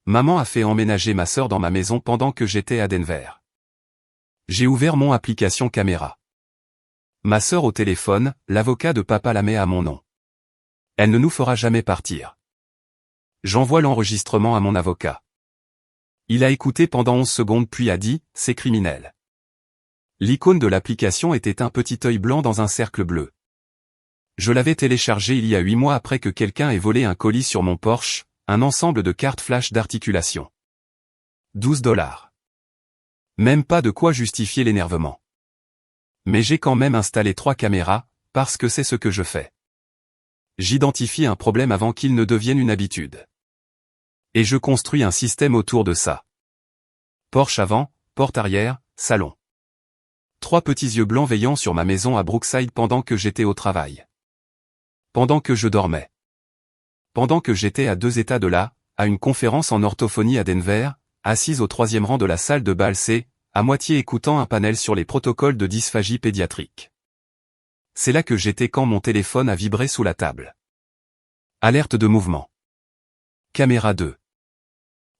Maman a fait emménager ma sœur dans ma maison pendant que j'étais à Denver. J'ai ouvert mon application caméra. Ma sœur au téléphone, l'avocat de papa la met à mon nom. Elle ne nous fera jamais partir. J'envoie l'enregistrement à mon avocat. Il a écouté pendant 11 secondes puis a dit, c'est criminel. L'icône de l'application était un petit œil blanc dans un cercle bleu. Je l'avais téléchargé il y a 8 mois après que quelqu'un ait volé un colis sur mon Porsche, un ensemble de cartes flash d'articulation. 12 $. Même pas de quoi justifier l'énervement. Mais j'ai quand même installé 3 caméras, parce que c'est ce que je fais. J'identifie un problème avant qu'il ne devienne une habitude. Et je construis un système autour de ça. Porche avant, porte arrière, salon. 3 petits yeux blancs veillant sur ma maison à Brookside pendant que j'étais au travail. Pendant que je dormais. Pendant que j'étais à 2 états de là, à une conférence en orthophonie à Denver, assise au 3e rang de la salle de bal C, à moitié écoutant un panel sur les protocoles de dysphagie pédiatrique. C'est là que j'étais quand mon téléphone a vibré sous la table. Alerte de mouvement. Caméra 2.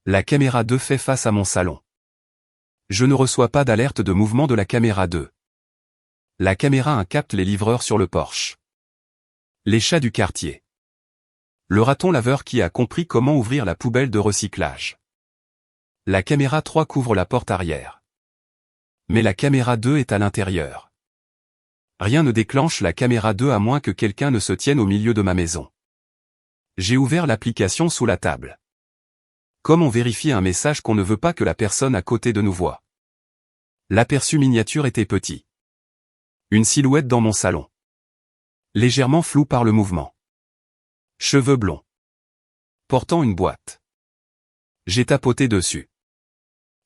La caméra 2 fait face à mon salon. Je ne reçois pas d'alerte de mouvement de la caméra 2. La caméra 1 capte les livreurs sur le Porsche. Les chats du quartier. Le raton laveur qui a compris comment ouvrir la poubelle de recyclage. La caméra 3 couvre la porte arrière. Mais la caméra 2 est à l'intérieur. Rien ne déclenche la caméra 2 à moins que quelqu'un ne se tienne au milieu de ma maison. J'ai ouvert l'application sous la table. Comme on vérifie un message qu'on ne veut pas que la personne à côté de nous voie. L'aperçu miniature était petit. Une silhouette dans mon salon. Légèrement floue par le mouvement. Cheveux blonds. Portant une boîte. J'ai tapoté dessus.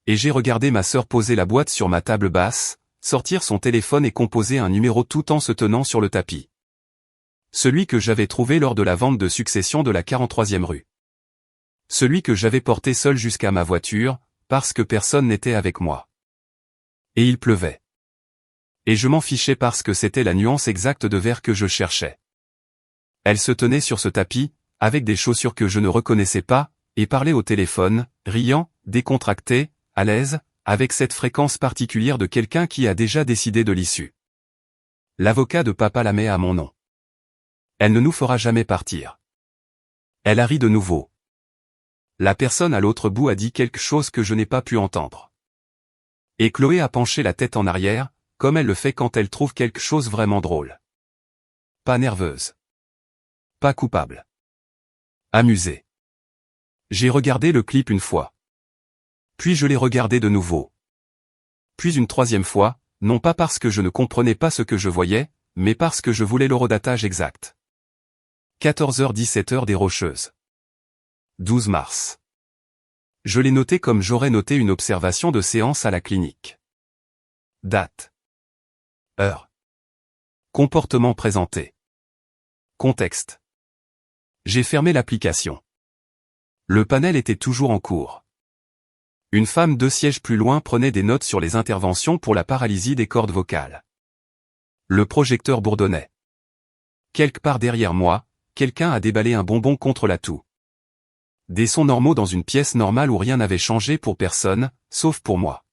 Et j'ai regardé ma sœur poser la boîte sur ma table basse, sortir son téléphone et composer un numéro tout en se tenant sur le tapis. Celui que j'avais trouvé lors de la vente de succession de la 43e rue. Celui que j'avais porté seul jusqu'à ma voiture, parce que personne n'était avec moi. Et il pleuvait. Et je m'en fichais parce que c'était la nuance exacte de vert que je cherchais. Elle se tenait sur ce tapis, avec des chaussures que je ne reconnaissais pas, et parlait au téléphone, riant, décontractée, à l'aise, avec cette fréquence particulière de quelqu'un qui a déjà décidé de l'issue. L'avocat de papa la met à mon nom. Elle ne nous fera jamais partir. Elle a ri de nouveau. La personne à l'autre bout a dit quelque chose que je n'ai pas pu entendre. Et Chloé a penché la tête en arrière, comme elle le fait quand elle trouve quelque chose vraiment drôle. Pas nerveuse. Pas coupable. Amusée. J'ai regardé le clip une fois. Puis je l'ai regardé de nouveau. Puis une 3e fois, non pas parce que je ne comprenais pas ce que je voyais, mais parce que je voulais l'horodatage exact. 14h-17h des Rocheuses. 12 mars. Je l'ai noté comme j'aurais noté une observation de séance à la clinique. Date. Heure. Comportement présenté. Contexte. J'ai fermé l'application. Le panel était toujours en cours. Une femme 2 sièges plus loin prenait des notes sur les interventions pour la paralysie des cordes vocales. Le projecteur bourdonnait. Quelque part derrière moi, quelqu'un a déballé un bonbon contre la toux. Des sons normaux dans une pièce normale où rien n'avait changé pour personne, sauf pour moi.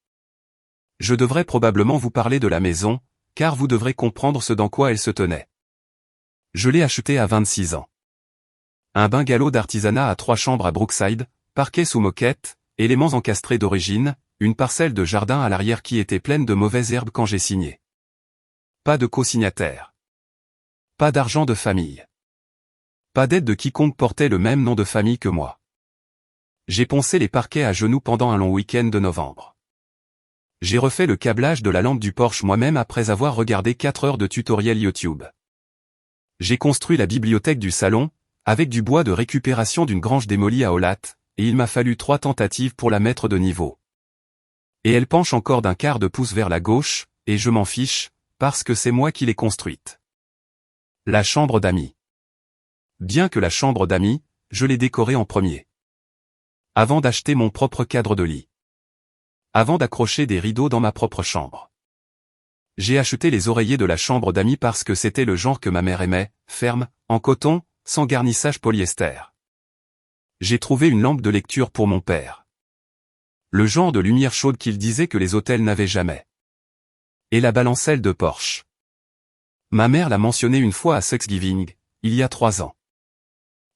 Je devrais probablement vous parler de la maison, car vous devrez comprendre ce dans quoi elle se tenait. Je l'ai achetée à 26 ans. Un bungalow d'artisanat à 3 chambres à Brookside, parquet sous moquette, éléments encastrés d'origine, une parcelle de jardin à l'arrière qui était pleine de mauvaises herbes quand j'ai signé. Pas de co-signataire. Pas d'argent de famille. Pas d'aide de quiconque portait le même nom de famille que moi. J'ai poncé les parquets à genoux pendant un long week-end de novembre. J'ai refait le câblage de la lampe du Porsche moi-même après avoir regardé 4 heures de tutoriel YouTube. J'ai construit la bibliothèque du salon, avec du bois de récupération d'une grange démolie à Olat, et il m'a fallu 3 tentatives pour la mettre de niveau. Et elle penche encore d'un quart de pouce vers la gauche, et je m'en fiche, parce que c'est moi qui l'ai construite. La chambre d'amis. Bien que la chambre d'amis, je l'ai décorée en premier. Avant d'acheter mon propre cadre de lit. Avant d'accrocher des rideaux dans ma propre chambre. J'ai acheté les oreillers de la chambre d'amis parce que c'était le genre que ma mère aimait, ferme, en coton, sans garnissage polyester. J'ai trouvé une lampe de lecture pour mon père. Le genre de lumière chaude qu'il disait que les hôtels n'avaient jamais. Et la balancelle de Porsche. Ma mère l'a mentionné une fois à Thanksgiving, il y a 3 ans.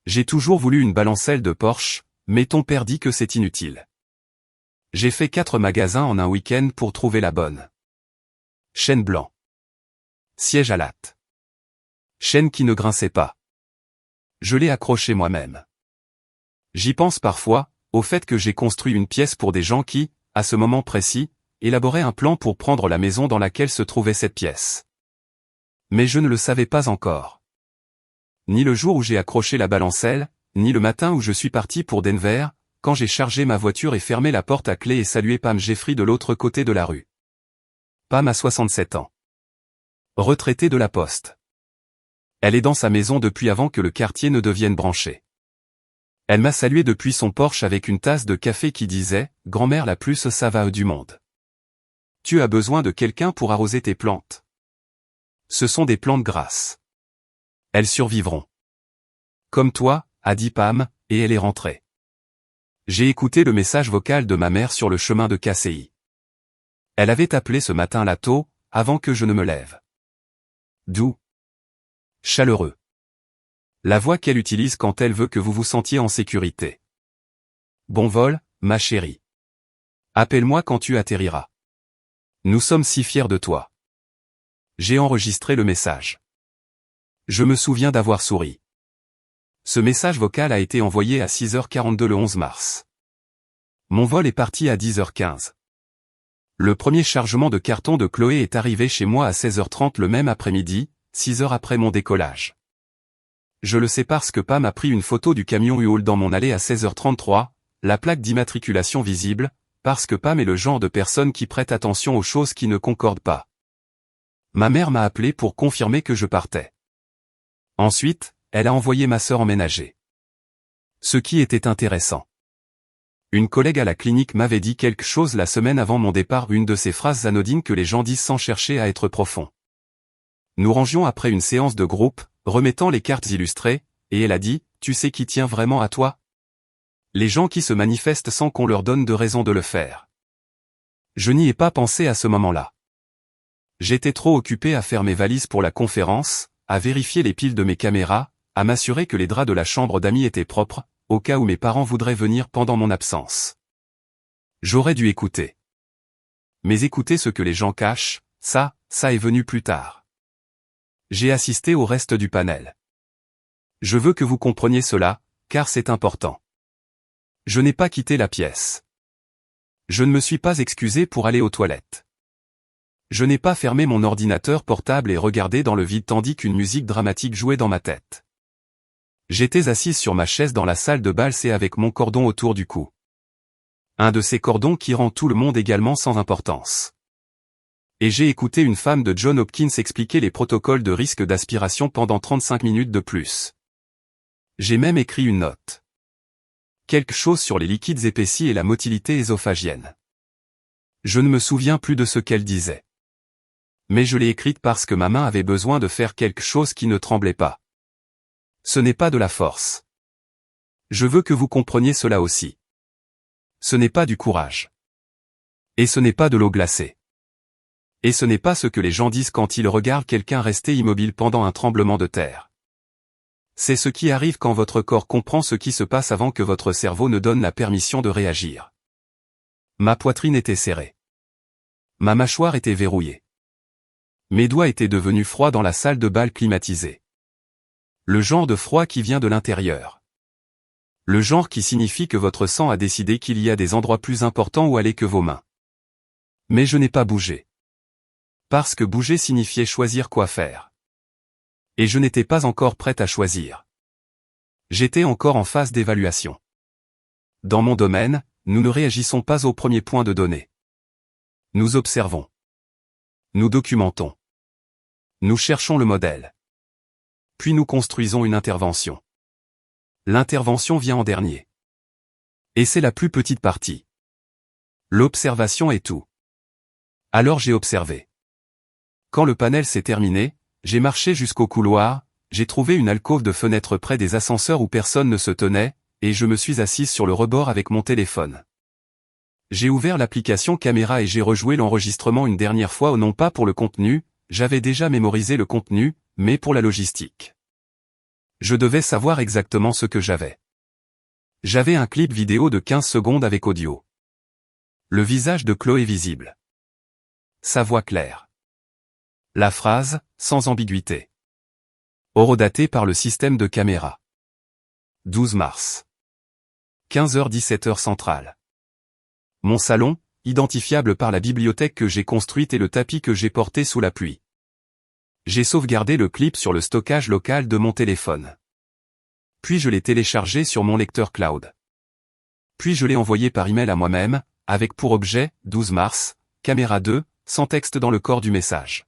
J'ai toujours voulu une balancelle de Porsche, mais ton père dit que c'est inutile. J'ai fait 4 magasins en un week-end pour trouver la bonne. Chêne blanc. Siège à latte. Chaîne qui ne grinçait pas. Je l'ai accroché moi-même. J'y pense parfois, au fait que j'ai construit une pièce pour des gens qui, à ce moment précis, élaboraient un plan pour prendre la maison dans laquelle se trouvait cette pièce. Mais je ne le savais pas encore. Ni le jour où j'ai accroché la balancelle, ni le matin où je suis parti pour Denver, quand j'ai chargé ma voiture et fermé la porte à clé et salué Pam Jeffrey de l'autre côté de la rue. Pam a 67 ans. Retraitée de la poste. Elle est dans sa maison depuis avant que le quartier ne devienne branché. Elle m'a salué depuis son porche avec une tasse de café qui disait « Grand-mère la plus savate du monde. Tu as besoin de quelqu'un pour arroser tes plantes. Ce sont des plantes grasses. Elles survivront. Comme toi, a dit Pam, et elle est rentrée. J'ai écouté le message vocal de ma mère sur le chemin de KCI. Elle avait appelé ce matin-là tôt, avant que je ne me lève. Doux. Chaleureux. La voix qu'elle utilise quand elle veut que vous vous sentiez en sécurité. Bon vol, ma chérie. Appelle-moi quand tu atterriras. Nous sommes si fiers de toi. J'ai enregistré le message. Je me souviens d'avoir souri. Ce message vocal a été envoyé à 6h42 le 11 mars. Mon vol est parti à 10h15. Le premier chargement de carton de Chloé est arrivé chez moi à 16h30 le même après-midi, 6 heures après mon décollage. Je le sais parce que Pam a pris une photo du camion U-Haul dans mon allée à 16h33, la plaque d'immatriculation visible, parce que Pam est le genre de personne qui prête attention aux choses qui ne concordent pas. Ma mère m'a appelé pour confirmer que je partais. Ensuite, elle a envoyé ma sœur emménager. Ce qui était intéressant. Une collègue à la clinique m'avait dit quelque chose la semaine avant mon départ, une de ces phrases anodines que les gens disent sans chercher à être profonds. Nous rangions après une séance de groupe, remettant les cartes illustrées, et elle a dit, « Tu sais qui tient vraiment à toi ? Les gens qui se manifestent sans qu'on leur donne de raison de le faire. » Je n'y ai pas pensé à ce moment-là. J'étais trop occupé à faire mes valises pour la conférence, à vérifier les piles de mes caméras, à m'assurer que les draps de la chambre d'amis étaient propres, au cas où mes parents voudraient venir pendant mon absence. J'aurais dû écouter. Mais écouter ce que les gens cachent, ça est venu plus tard. J'ai assisté au reste du panel. Je veux que vous compreniez cela, car c'est important. Je n'ai pas quitté la pièce. Je ne me suis pas excusé pour aller aux toilettes. Je n'ai pas fermé mon ordinateur portable et regardé dans le vide tandis qu'une musique dramatique jouait dans ma tête. J'étais assise sur ma chaise dans la salle de bal et avec mon cordon autour du cou. Un de ces cordons qui rend tout le monde également sans importance. Et j'ai écouté une femme de John Hopkins expliquer les protocoles de risque d'aspiration pendant 35 minutes de plus. J'ai même écrit une note. Quelque chose sur les liquides épaissis et la motilité ésophagienne. Je ne me souviens plus de ce qu'elle disait. Mais je l'ai écrite parce que ma main avait besoin de faire quelque chose qui ne tremblait pas. Ce n'est pas de la force. Je veux que vous compreniez cela aussi. Ce n'est pas du courage. Et ce n'est pas de l'eau glacée. Et ce n'est pas ce que les gens disent quand ils regardent quelqu'un rester immobile pendant un tremblement de terre. C'est ce qui arrive quand votre corps comprend ce qui se passe avant que votre cerveau ne donne la permission de réagir. Ma poitrine était serrée. Ma mâchoire était verrouillée. Mes doigts étaient devenus froids dans la salle de bal climatisée. Le genre de froid qui vient de l'intérieur. Le genre qui signifie que votre sang a décidé qu'il y a des endroits plus importants où aller que vos mains. Mais je n'ai pas bougé. Parce que bouger signifiait choisir quoi faire. Et je n'étais pas encore prête à choisir. J'étais encore en phase d'évaluation. Dans mon domaine, nous ne réagissons pas au premier point de données. Nous observons. Nous documentons. Nous cherchons le modèle. Puis nous construisons une intervention. L'intervention vient en dernier. Et c'est la plus petite partie. L'observation est tout. Alors j'ai observé. Quand le panel s'est terminé, j'ai marché jusqu'au couloir, j'ai trouvé une alcôve de fenêtre près des ascenseurs où personne ne se tenait, et je me suis assise sur le rebord avec mon téléphone. J'ai ouvert l'application caméra et j'ai rejoué l'enregistrement une dernière fois, non pas pour le contenu, j'avais déjà mémorisé le contenu, mais pour la logistique. Je devais savoir exactement ce que j'avais. J'avais un clip vidéo de 15 secondes avec audio. Le visage de Chloé visible. Sa voix claire. La phrase, sans ambiguïté. Horodaté par le système de caméra. 12 mars. 15h-17h centrale. Mon salon, identifiable par la bibliothèque que j'ai construite et le tapis que j'ai porté sous la pluie. J'ai sauvegardé le clip sur le stockage local de mon téléphone. Puis je l'ai téléchargé sur mon lecteur cloud. Puis je l'ai envoyé par email à moi-même, avec pour objet, 12 mars, caméra 2, sans texte dans le corps du message.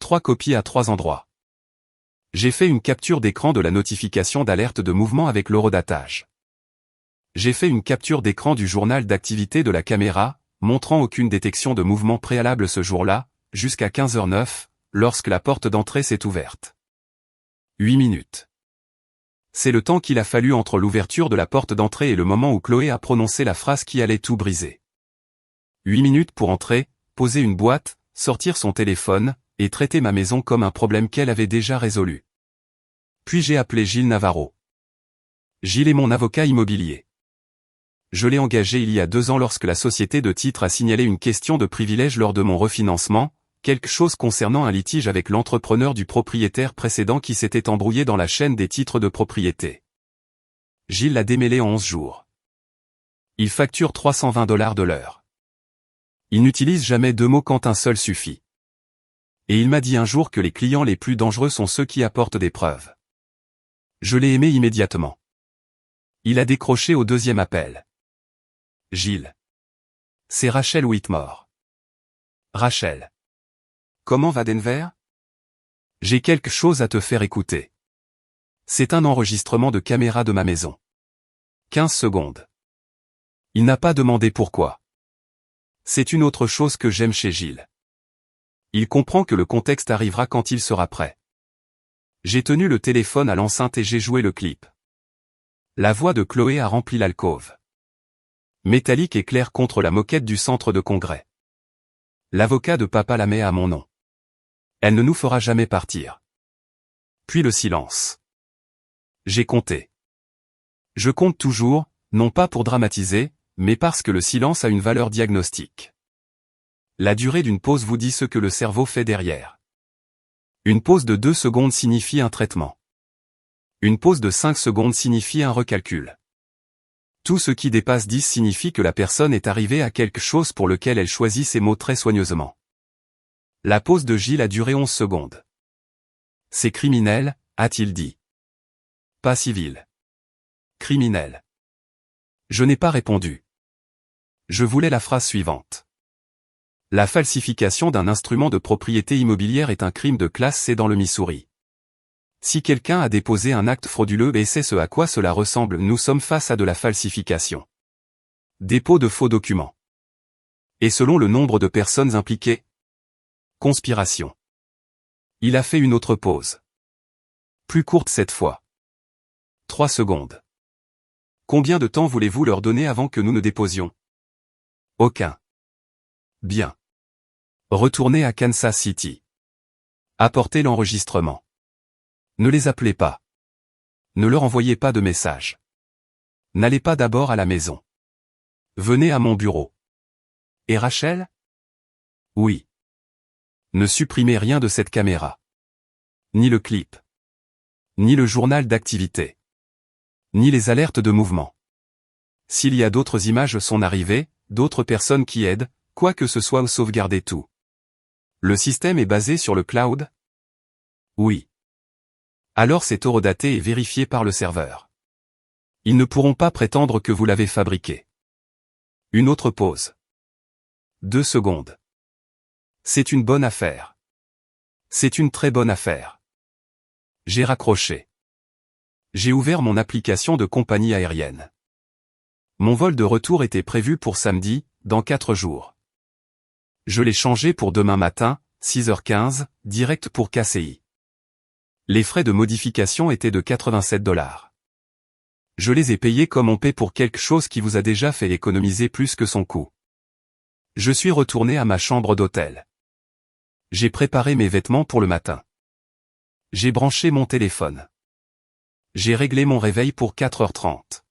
3 copies à 3 endroits. J'ai fait une capture d'écran de la notification d'alerte de mouvement avec l'horodatage. J'ai fait une capture d'écran du journal d'activité de la caméra, montrant aucune détection de mouvement préalable ce jour-là, jusqu'à 15h09, lorsque la porte d'entrée s'est ouverte. 8 minutes. C'est le temps qu'il a fallu entre l'ouverture de la porte d'entrée et le moment où Chloé a prononcé la phrase qui allait tout briser. 8 minutes pour entrer, poser une boîte, sortir son téléphone, et traiter ma maison comme un problème qu'elle avait déjà résolu. Puis j'ai appelé Gilles Navarro. Gilles est mon avocat immobilier. Je l'ai engagé il y a 2 ans lorsque la société de titres a signalé une question de privilège lors de mon refinancement, quelque chose concernant un litige avec l'entrepreneur du propriétaire précédent qui s'était embrouillé dans la chaîne des titres de propriété. Gilles l'a démêlé en 11 jours. Il facture $320 de l'heure. Il n'utilise jamais 2 mots quand un seul suffit. Et il m'a dit un jour que les clients les plus dangereux sont ceux qui apportent des preuves. Je l'ai aimé immédiatement. Il a décroché au 2e appel. Gilles. C'est Rachel Whitmore. Rachel. Comment va Denver? J'ai quelque chose à te faire écouter. C'est un enregistrement de caméra de ma maison. 15 secondes. Il n'a pas demandé pourquoi. C'est une autre chose que j'aime chez Gilles. Il comprend que le contexte arrivera quand il sera prêt. J'ai tenu le téléphone à l'enceinte et j'ai joué le clip. La voix de Chloé a rempli l'alcôve. Métallique et claire contre la moquette du centre de congrès. L'avocat de papa la met à mon nom. Elle ne nous fera jamais partir. Puis le silence. J'ai compté. Je compte toujours, non pas pour dramatiser, mais parce que le silence a une valeur diagnostique. La durée d'une pause vous dit ce que le cerveau fait derrière. Une pause de 2 secondes signifie un traitement. Une pause de 5 secondes signifie un recalcul. Tout ce qui dépasse 10 signifie que la personne est arrivée à quelque chose pour lequel elle choisit ses mots très soigneusement. La pause de Gilles a duré 11 secondes. C'est criminel, a-t-il dit. Pas civil. Criminel. Je n'ai pas répondu. Je voulais la phrase suivante. La falsification d'un instrument de propriété immobilière est un crime de classe C dans le Missouri. Si quelqu'un a déposé un acte frauduleux et sait ce à quoi cela ressemble, nous sommes face à de la falsification. Dépôt de faux documents. Et selon le nombre de personnes impliquées, conspiration. Il a fait une autre pause. Plus courte cette fois. 3 secondes. Combien de temps voulez-vous leur donner avant que nous ne déposions? Aucun. Bien. Retournez à Kansas City. Apportez l'enregistrement. Ne les appelez pas. Ne leur envoyez pas de message. N'allez pas d'abord à la maison. Venez à mon bureau. Et Rachel? Oui. Ne supprimez rien de cette caméra. Ni le clip. Ni le journal d'activité. Ni les alertes de mouvement. S'il y a d'autres images sont arrivées, d'autres personnes qui aident, quoi que ce soit, sauvegardez tout. Le système est basé sur le cloud? Oui. Alors c'est horodaté et vérifié par le serveur. Ils ne pourront pas prétendre que vous l'avez fabriqué. Une autre pause. 2 secondes. C'est une bonne affaire. C'est une très bonne affaire. J'ai raccroché. J'ai ouvert mon application de compagnie aérienne. Mon vol de retour était prévu pour samedi, dans 4 jours. Je l'ai changé pour demain matin, 6h15, direct pour KCI. Les frais de modification étaient de $87. Je les ai payés comme on paie pour quelque chose qui vous a déjà fait économiser plus que son coût. Je suis retourné à ma chambre d'hôtel. J'ai préparé mes vêtements pour le matin. J'ai branché mon téléphone. J'ai réglé mon réveil pour 4h30.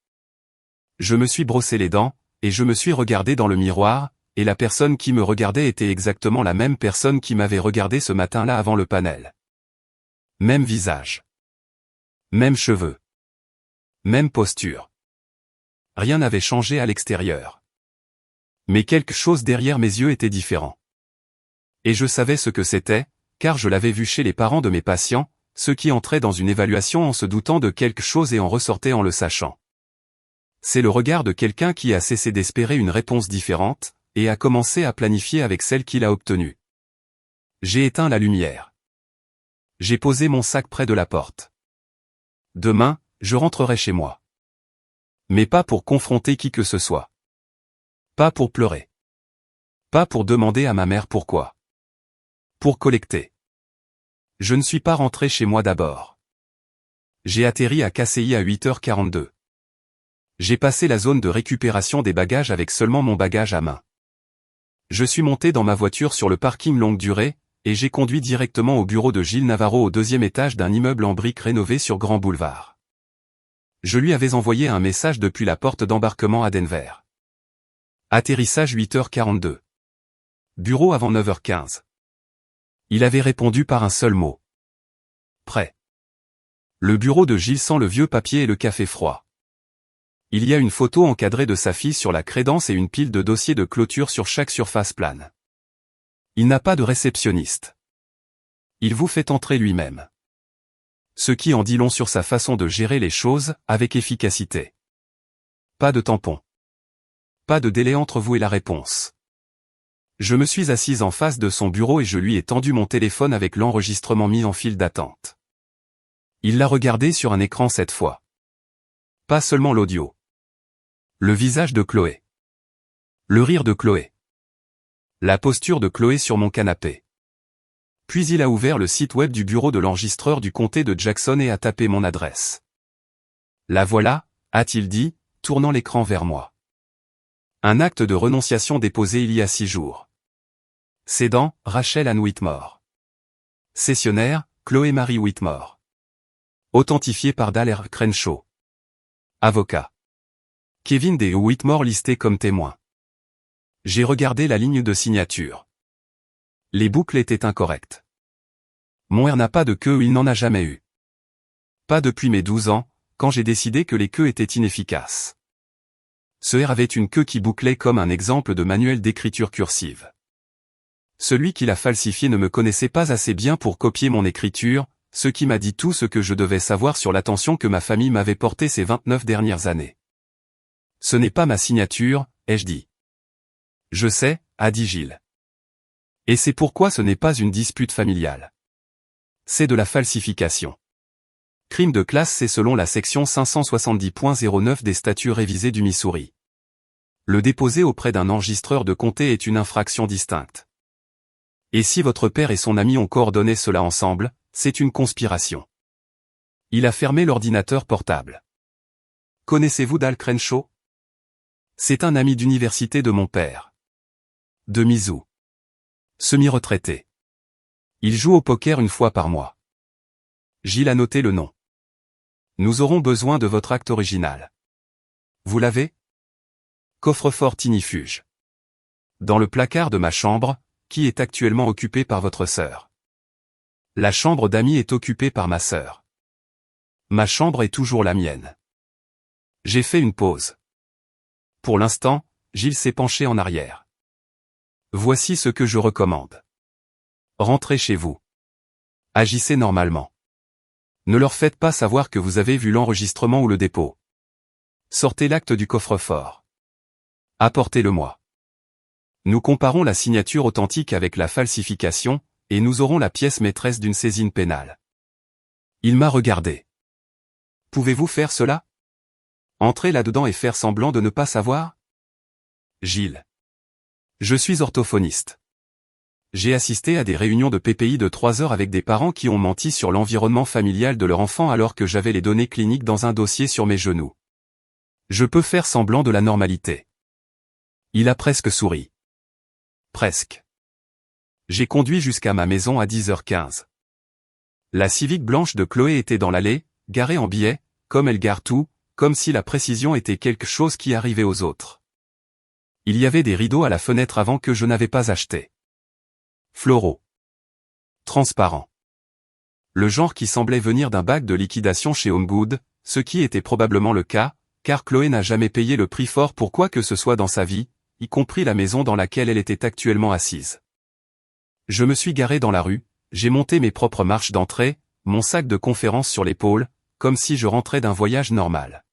Je me suis brossé les dents, et je me suis regardé dans le miroir, et la personne qui me regardait était exactement la même personne qui m'avait regardé ce matin-là avant le panel. Même visage. Même cheveux. Même posture. Rien n'avait changé à l'extérieur. Mais quelque chose derrière mes yeux était différent. Et je savais ce que c'était, car je l'avais vu chez les parents de mes patients, ceux qui entraient dans une évaluation en se doutant de quelque chose et en ressortaient en le sachant. C'est le regard de quelqu'un qui a cessé d'espérer une réponse différente, et a commencé à planifier avec celle qu'il a obtenue. J'ai éteint la lumière. J'ai posé mon sac près de la porte. Demain, je rentrerai chez moi. Mais pas pour confronter qui que ce soit. Pas pour pleurer. Pas pour demander à ma mère pourquoi. Pour collecter. Je ne suis pas rentré chez moi d'abord. J'ai atterri à KCI à 8h42. J'ai passé la zone de récupération des bagages avec seulement mon bagage à main. Je suis monté dans ma voiture sur le parking longue durée, et j'ai conduit directement au bureau de Gilles Navarro au 2e étage d'un immeuble en briques rénové sur Grand Boulevard. Je lui avais envoyé un message depuis la porte d'embarquement à Denver. Atterrissage 8h42. Bureau avant 9h15. Il avait répondu par un seul mot. Prêt. Le bureau de Gilles sent le vieux papier et le café froid. Il y a une photo encadrée de sa fille sur la crédence et une pile de dossiers de clôture sur chaque surface plane. Il n'a pas de réceptionniste. Il vous fait entrer lui-même. Ce qui en dit long sur sa façon de gérer les choses, avec efficacité. Pas de tampon. Pas de délai entre vous et la réponse. Je me suis assise en face de son bureau et je lui ai tendu mon téléphone avec l'enregistrement mis en file d'attente. Il l'a regardé sur un écran cette fois. Pas seulement l'audio. Le visage de Chloé. Le rire de Chloé. La posture de Chloé sur mon canapé. Puis il a ouvert le site web du bureau de l'enregistreur du comté de Jackson et a tapé mon adresse. La voilà, a-t-il dit, tournant l'écran vers moi. Un acte de renonciation déposé il y a 6 jours. Cédant, Rachel Ann Whitmore. Cessionnaire, Chloé Marie Whitmore. Authentifié par Dale R. Crenshaw. Avocat. Kevin D. Whitmore listé comme témoin. J'ai regardé la ligne de signature. Les boucles étaient incorrectes. Mon R n'a pas de queue, il n'en a jamais eu. Pas depuis mes 12 ans, quand j'ai décidé que les queues étaient inefficaces. Ce R avait une queue qui bouclait comme un exemple de manuel d'écriture cursive. Celui qui l'a falsifié ne me connaissait pas assez bien pour copier mon écriture, ce qui m'a dit tout ce que je devais savoir sur l'attention que ma famille m'avait portée ces 29 dernières années. Ce n'est pas ma signature, ai-je dit. Je sais, a dit Gilles. Et c'est pourquoi ce n'est pas une dispute familiale. C'est de la falsification. Crime de classe, c'est selon la section 570.09 des statuts révisés du Missouri. Le déposer auprès d'un enregistreur de comté est une infraction distincte. Et si votre père et son ami ont coordonné cela ensemble, c'est une conspiration. Il a fermé l'ordinateur portable. Connaissez-vous Dal Crenshaw? C'est un ami d'université de mon père. De Mizou. Semi-retraité. Il joue au poker une fois par mois. Gilles a noté le nom. Nous aurons besoin de votre acte original. Vous l'avez? Coffre-fort tinifuge. Dans le placard de ma chambre, qui est actuellement occupé par votre sœur. La chambre d'amis est occupée par ma sœur. Ma chambre est toujours la mienne. J'ai fait une pause. Pour l'instant, Gilles s'est penché en arrière. Voici ce que je recommande. Rentrez chez vous. Agissez normalement. Ne leur faites pas savoir que vous avez vu l'enregistrement ou le dépôt. Sortez l'acte du coffre-fort. Apportez-le-moi. Nous comparons la signature authentique avec la falsification, et nous aurons la pièce maîtresse d'une saisine pénale. Il m'a regardé. Pouvez-vous faire cela? Entrer là-dedans et faire semblant de ne pas savoir? Gilles. Je suis orthophoniste. J'ai assisté à des réunions de PPI de 3 heures avec des parents qui ont menti sur l'environnement familial de leur enfant alors que j'avais les données cliniques dans un dossier sur mes genoux. Je peux faire semblant de la normalité. Il a presque souri. Presque. J'ai conduit jusqu'à ma maison à 10h15. La Civic blanche de Chloé était dans l'allée, garée en biais, comme elle gare tout, comme si la précision était quelque chose qui arrivait aux autres. Il y avait des rideaux à la fenêtre avant que je n'avais pas acheté. Floraux. Transparents. Le genre qui semblait venir d'un bac de liquidation chez HomeGood, ce qui était probablement le cas, car Chloé n'a jamais payé le prix fort pour quoi que ce soit dans sa vie, y compris la maison dans laquelle elle était actuellement assise. Je me suis garé dans la rue, j'ai monté mes propres marches d'entrée, mon sac de conférence sur l'épaule, comme si je rentrais d'un voyage normal.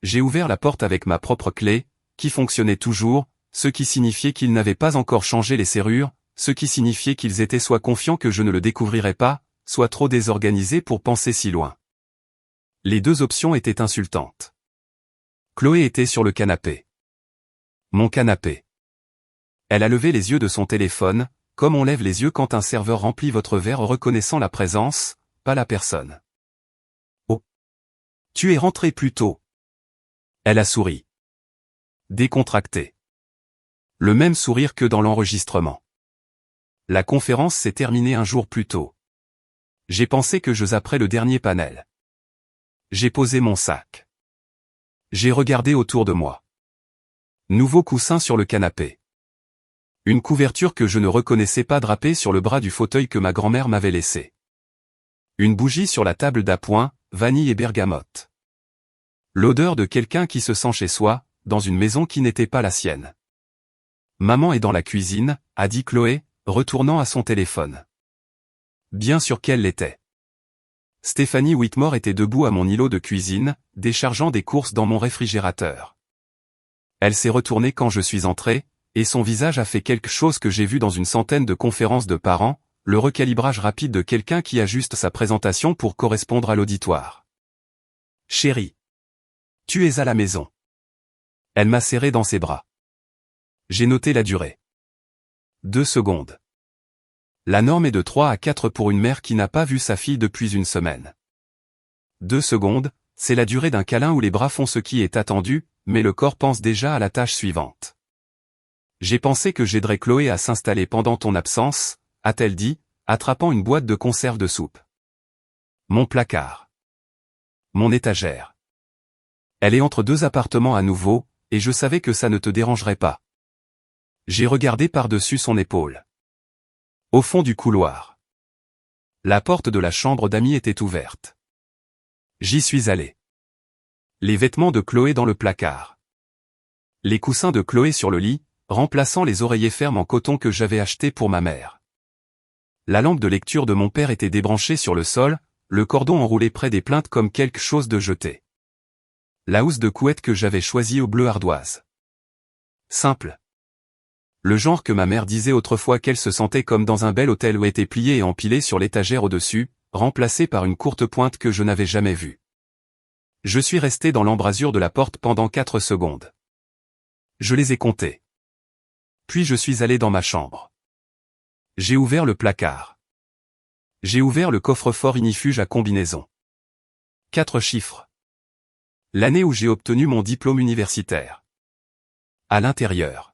J'ai ouvert la porte avec ma propre clé, qui fonctionnait toujours, ce qui signifiait qu'ils n'avaient pas encore changé les serrures, ce qui signifiait qu'ils étaient soit confiants que je ne le découvrirais pas, soit trop désorganisés pour penser si loin. Les deux options étaient insultantes. Chloé était sur le canapé. Mon canapé. Elle a levé les yeux de son téléphone, comme on lève les yeux quand un serveur remplit votre verre en reconnaissant la présence, pas la personne. Oh. Tu es rentré plus tôt. Elle a souri. Décontracté. Le même sourire que dans l'enregistrement. La conférence s'est terminée un jour plus tôt. J'ai pensé que je zapperais le dernier panel. J'ai posé mon sac. J'ai regardé autour de moi. Nouveau coussin sur le canapé. Une couverture que je ne reconnaissais pas drapée sur le bras du fauteuil que ma grand-mère m'avait laissé. Une bougie sur la table d'appoint, vanille et bergamote. L'odeur de quelqu'un qui se sent chez soi, dans une maison qui n'était pas la sienne. Maman est dans la cuisine, a dit Chloé, retournant à son téléphone. Bien sûr qu'elle l'était. Stéphanie Whitmore était debout à mon îlot de cuisine, déchargeant des courses dans mon réfrigérateur. Elle s'est retournée quand je suis entré, et son visage a fait quelque chose que j'ai vu dans une centaine de conférences de parents, le recalibrage rapide de quelqu'un qui ajuste sa présentation pour correspondre à l'auditoire. Chérie. Tu es à la maison. Elle m'a serré dans ses bras. J'ai noté la durée. 2 secondes. La norme est de 3 à 4 pour une mère qui n'a pas vu sa fille depuis une semaine. 2 secondes, c'est la durée d'un câlin où les bras font ce qui est attendu, mais le corps pense déjà à la tâche suivante. J'ai pensé que j'aiderais Chloé à s'installer pendant ton absence, a-t-elle dit, attrapant une boîte de conserve de soupe. Mon placard. Mon étagère. Elle est entre 2 appartements à nouveau, et je savais que ça ne te dérangerait pas. J'ai regardé par-dessus son épaule. Au fond du couloir. La porte de la chambre d'amis était ouverte. J'y suis allé. Les vêtements de Chloé dans le placard. Les coussins de Chloé sur le lit, remplaçant les oreillers fermes en coton que j'avais achetés pour ma mère. La lampe de lecture de mon père était débranchée sur le sol, le cordon enroulé près des plaintes comme quelque chose de jeté. La housse de couette que j'avais choisie au bleu ardoise. Simple. Le genre que ma mère disait autrefois qu'elle se sentait comme dans un bel hôtel où était plié et empilé sur l'étagère au-dessus, remplacé par une courte pointe que je n'avais jamais vue. Je suis resté dans l'embrasure de la porte pendant 4 secondes. Je les ai comptés. Puis je suis allé dans ma chambre. J'ai ouvert le placard. J'ai ouvert le coffre-fort ignifuge à combinaison. 4 chiffres. L'année où j'ai obtenu mon diplôme universitaire. À l'intérieur.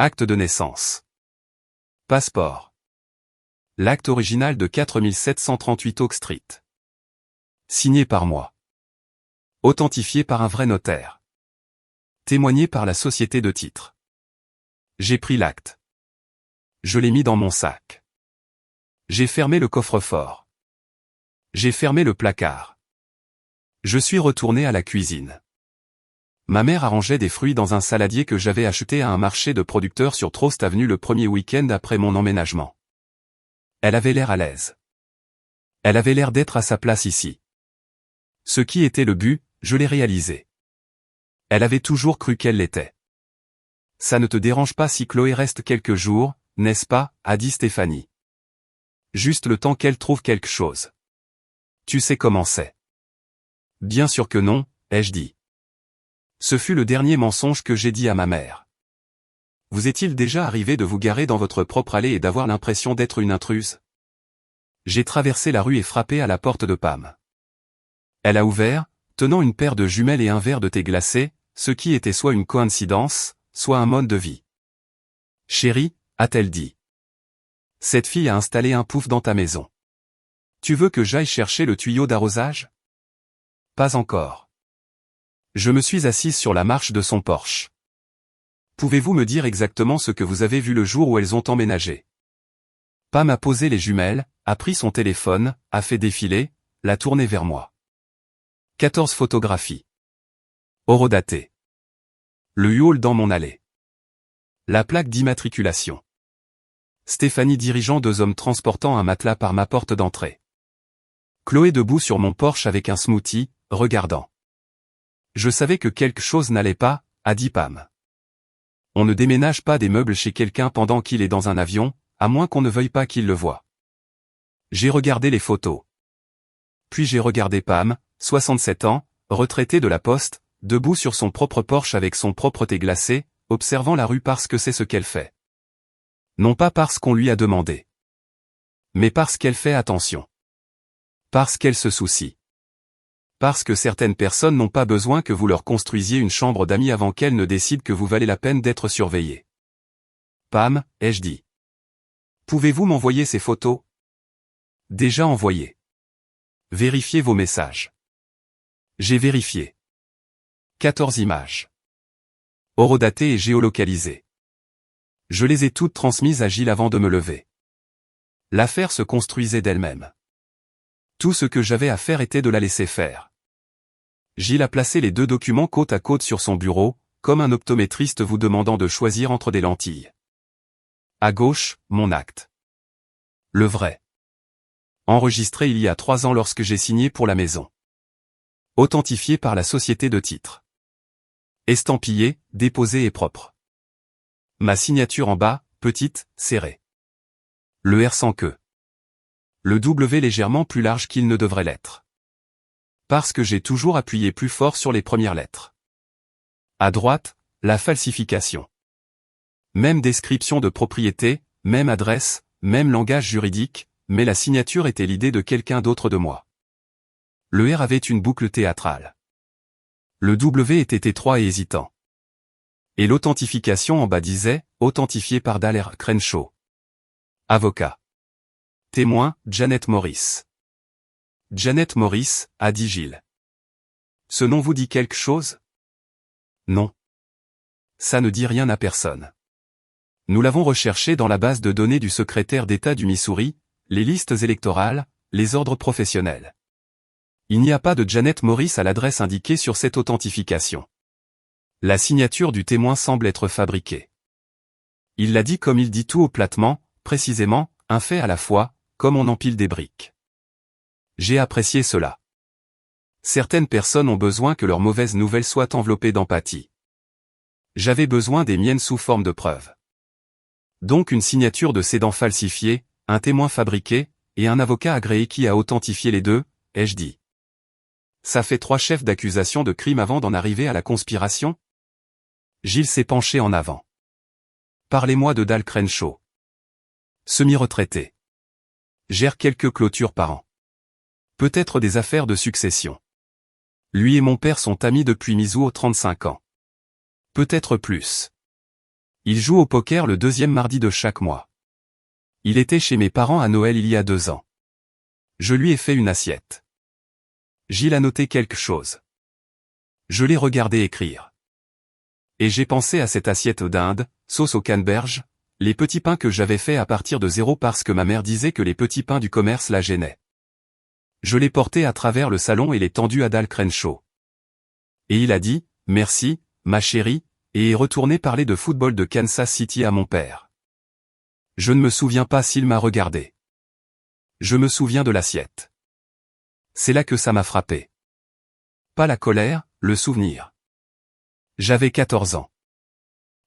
Acte de naissance. Passeport. L'acte original de 4738 Oak Street. Signé par moi. Authentifié par un vrai notaire. Témoigné par la société de titres. J'ai pris l'acte. Je l'ai mis dans mon sac. J'ai fermé le coffre-fort. J'ai fermé le placard. Je suis retourné à la cuisine. Ma mère arrangeait des fruits dans un saladier que j'avais acheté à un marché de producteurs sur Trost Avenue le premier week-end après mon emménagement. Elle avait l'air à l'aise. Elle avait l'air d'être à sa place ici. Ce qui était le but, je l'ai réalisé. Elle avait toujours cru qu'elle l'était. Ça ne te dérange pas si Chloé reste quelques jours, n'est-ce pas, a dit Stéphanie. Juste le temps qu'elle trouve quelque chose. Tu sais comment c'est. Bien sûr que non, ai-je dit. Ce fut le dernier mensonge que j'ai dit à ma mère. Vous est-il déjà arrivé de vous garer dans votre propre allée et d'avoir l'impression d'être une intruse? J'ai traversé la rue et frappé à la porte de Pam. Elle a ouvert, tenant une paire de jumelles et un verre de thé glacé, ce qui était soit une coïncidence, soit un mode de vie. Chérie, a-t-elle dit. Cette fille a installé un pouf dans ta maison. Tu veux que j'aille chercher le tuyau d'arrosage? Pas encore. Je me suis assise sur la marche de son Porsche. Pouvez-vous me dire exactement ce que vous avez vu le jour où elles ont emménagé? Pam a posé les jumelles, a pris son téléphone, a fait défiler, l'a tourné vers moi. 14 photographies. Horodatée. Le U-Haul dans mon allée. La plaque d'immatriculation. Stéphanie dirigeant 2 hommes transportant un matelas par ma porte d'entrée. Chloé debout sur mon Porsche avec un smoothie, regardant. Je savais que quelque chose n'allait pas, a dit Pam. On ne déménage pas des meubles chez quelqu'un pendant qu'il est dans un avion, à moins qu'on ne veuille pas qu'il le voie. J'ai regardé les photos. Puis j'ai regardé Pam, 67 ans, retraitée de la poste, debout sur son propre Porsche avec son propre thé glacé, observant la rue parce que c'est ce qu'elle fait. Non pas parce qu'on lui a demandé. Mais parce qu'elle fait attention. Parce qu'elle se soucie. Parce que certaines personnes n'ont pas besoin que vous leur construisiez une chambre d'amis avant qu'elles ne décident que vous valez la peine d'être surveillé. Pam, ai-je dit. Pouvez-vous m'envoyer ces photos? Déjà envoyé. Vérifiez vos messages. J'ai vérifié. 14 images. Horodatées et géolocalisées. Je les ai toutes transmises à Gilles avant de me lever. L'affaire se construisait d'elle-même. Tout ce que j'avais à faire était de la laisser faire. Gilles a placé les 2 documents côte à côte sur son bureau, comme un optométriste vous demandant de choisir entre des lentilles. À gauche, mon acte. Le vrai. Enregistré il y a 3 ans lorsque j'ai signé pour la maison. Authentifié par la société de titres. Estampillé, déposé et propre. Ma signature en bas, petite, serrée. Le R sans queue. Le W légèrement plus large qu'il ne devrait l'être. Parce que j'ai toujours appuyé plus fort sur les premières lettres. À droite, la falsification. Même description de propriété, même adresse, même langage juridique, mais la signature était l'idée de quelqu'un d'autre de moi. Le R avait une boucle théâtrale. Le W était étroit et hésitant. Et l'authentification en bas disait, authentifié par Dalher Crenshaw. Avocat. Témoin, Janet Morris. Janet Morris, a dit Gilles. Ce nom vous dit quelque chose? Non. Ça ne dit rien à personne. Nous l'avons recherché dans la base de données du secrétaire d'État du Missouri, les listes électorales, les ordres professionnels. Il n'y a pas de Janet Morris à l'adresse indiquée sur cette authentification. La signature du témoin semble être fabriquée. Il l'a dit comme il dit tout au platement, précisément, un fait à la fois, comme on empile des briques. J'ai apprécié cela. Certaines personnes ont besoin que leurs mauvaises nouvelles soient enveloppées d'empathie. J'avais besoin des miennes sous forme de preuves. Donc une signature de cédant falsifiée, un témoin fabriqué, et un avocat agréé qui a authentifié les 2, ai-je dit. Ça fait 3 chefs d'accusation de crime avant d'en arriver à la conspiration? Gilles s'est penché en avant. Parlez-moi de Dal Crenshaw. Semi-retraité. Gère quelques clôtures par an. Peut-être des affaires de succession. Lui et mon père sont amis depuis Mizuho 35 ans. Peut-être plus. Il joue au poker le 2e mardi de chaque mois. Il était chez mes parents à Noël il y a 2 ans. Je lui ai fait une assiette. Gilles a noté quelque chose. Je l'ai regardé écrire. Et j'ai pensé à cette assiette d'Inde, sauce au canneberge, les petits pains que j'avais fait à partir de 0 parce que ma mère disait que les petits pains du commerce la gênaient. Je l'ai porté à travers le salon et l'ai tendu à Dal Crenshaw. Et il a dit, merci, ma chérie, et est retourné parler de football de Kansas City à mon père. Je ne me souviens pas s'il m'a regardé. Je me souviens de l'assiette. C'est là que ça m'a frappé. Pas la colère, le souvenir. J'avais 14 ans.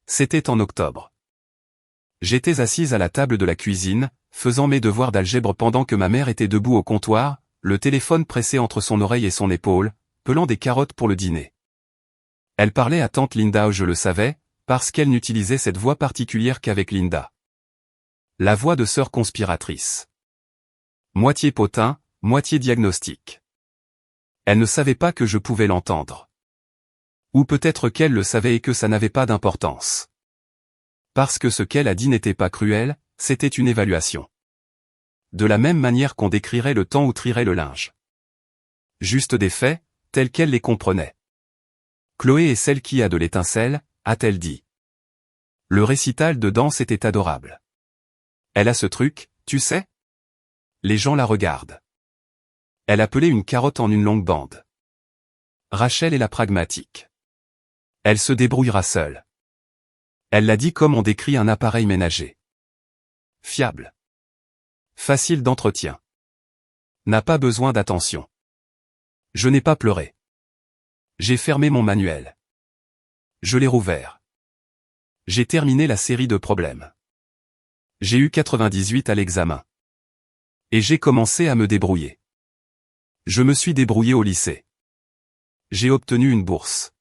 C'était en octobre. J'étais assise à la table de la cuisine, faisant mes devoirs d'algèbre pendant que ma mère était debout au comptoir, le téléphone pressé entre son oreille et son épaule, pelant des carottes pour le dîner. Elle parlait à tante Linda, je le savais, parce qu'elle n'utilisait cette voix particulière qu'avec Linda. La voix de sœur conspiratrice. Moitié potin, moitié diagnostic. Elle ne savait pas que je pouvais l'entendre. Ou peut-être qu'elle le savait et que ça n'avait pas d'importance. Parce que ce qu'elle a dit n'était pas cruel, c'était une évaluation. De la même manière qu'on décrirait le temps ou trierait le linge. Juste des faits, tels qu'elle les comprenait. Chloé est celle qui a de l'étincelle, a-t-elle dit. Le récital de danse était adorable. Elle a ce truc, tu sais? Les gens la regardent. Elle appelait une carotte en une longue bande. Rachel est la pragmatique. Elle se débrouillera seule. Elle l'a dit comme on décrit un appareil ménager. Fiable. Facile d'entretien. N'a pas besoin d'attention. Je n'ai pas pleuré. J'ai fermé mon manuel. Je l'ai rouvert. J'ai terminé la série de problèmes. J'ai eu 98 à l'examen. Et j'ai commencé à me débrouiller. Je me suis débrouillé au lycée. J'ai obtenu une bourse.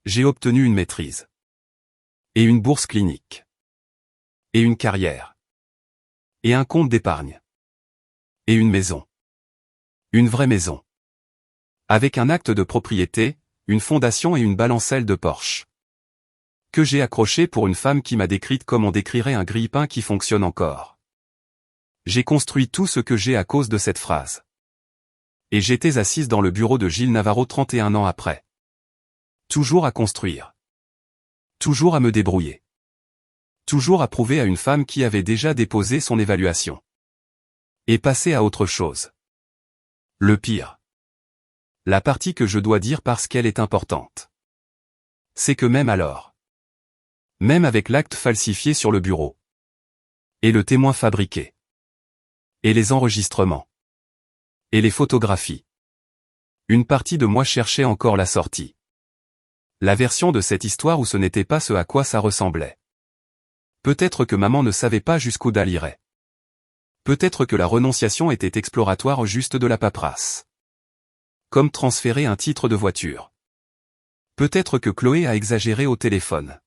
J'ai obtenu une maîtrise. Et une bourse clinique. Et une carrière. Et un compte d'épargne. Et une maison. Une vraie maison. Avec un acte de propriété, une fondation et une balancelle de Porsche. Que j'ai accroché pour une femme qui m'a décrite comme on décrirait un grille-pain qui fonctionne encore. J'ai construit tout ce que j'ai à cause de cette phrase. Et j'étais assise dans le bureau de Gilles Navarro 31 ans après. Toujours à construire. Toujours à me débrouiller. Toujours à prouver à une femme qui avait déjà déposé son évaluation. Et passer à autre chose. Le pire. La partie que je dois dire parce qu'elle est importante. C'est que même alors. Même avec l'acte falsifié sur le bureau. Et le témoin fabriqué. Et les enregistrements. Et les photographies. Une partie de moi cherchait encore la sortie. La version de cette histoire où ce n'était pas ce à quoi ça ressemblait. Peut-être que maman ne savait pas jusqu'où Dal irait. Peut-être que la renonciation était exploratoire juste de la paperasse. Comme transférer un titre de voiture. Peut-être que Chloé a exagéré au téléphone.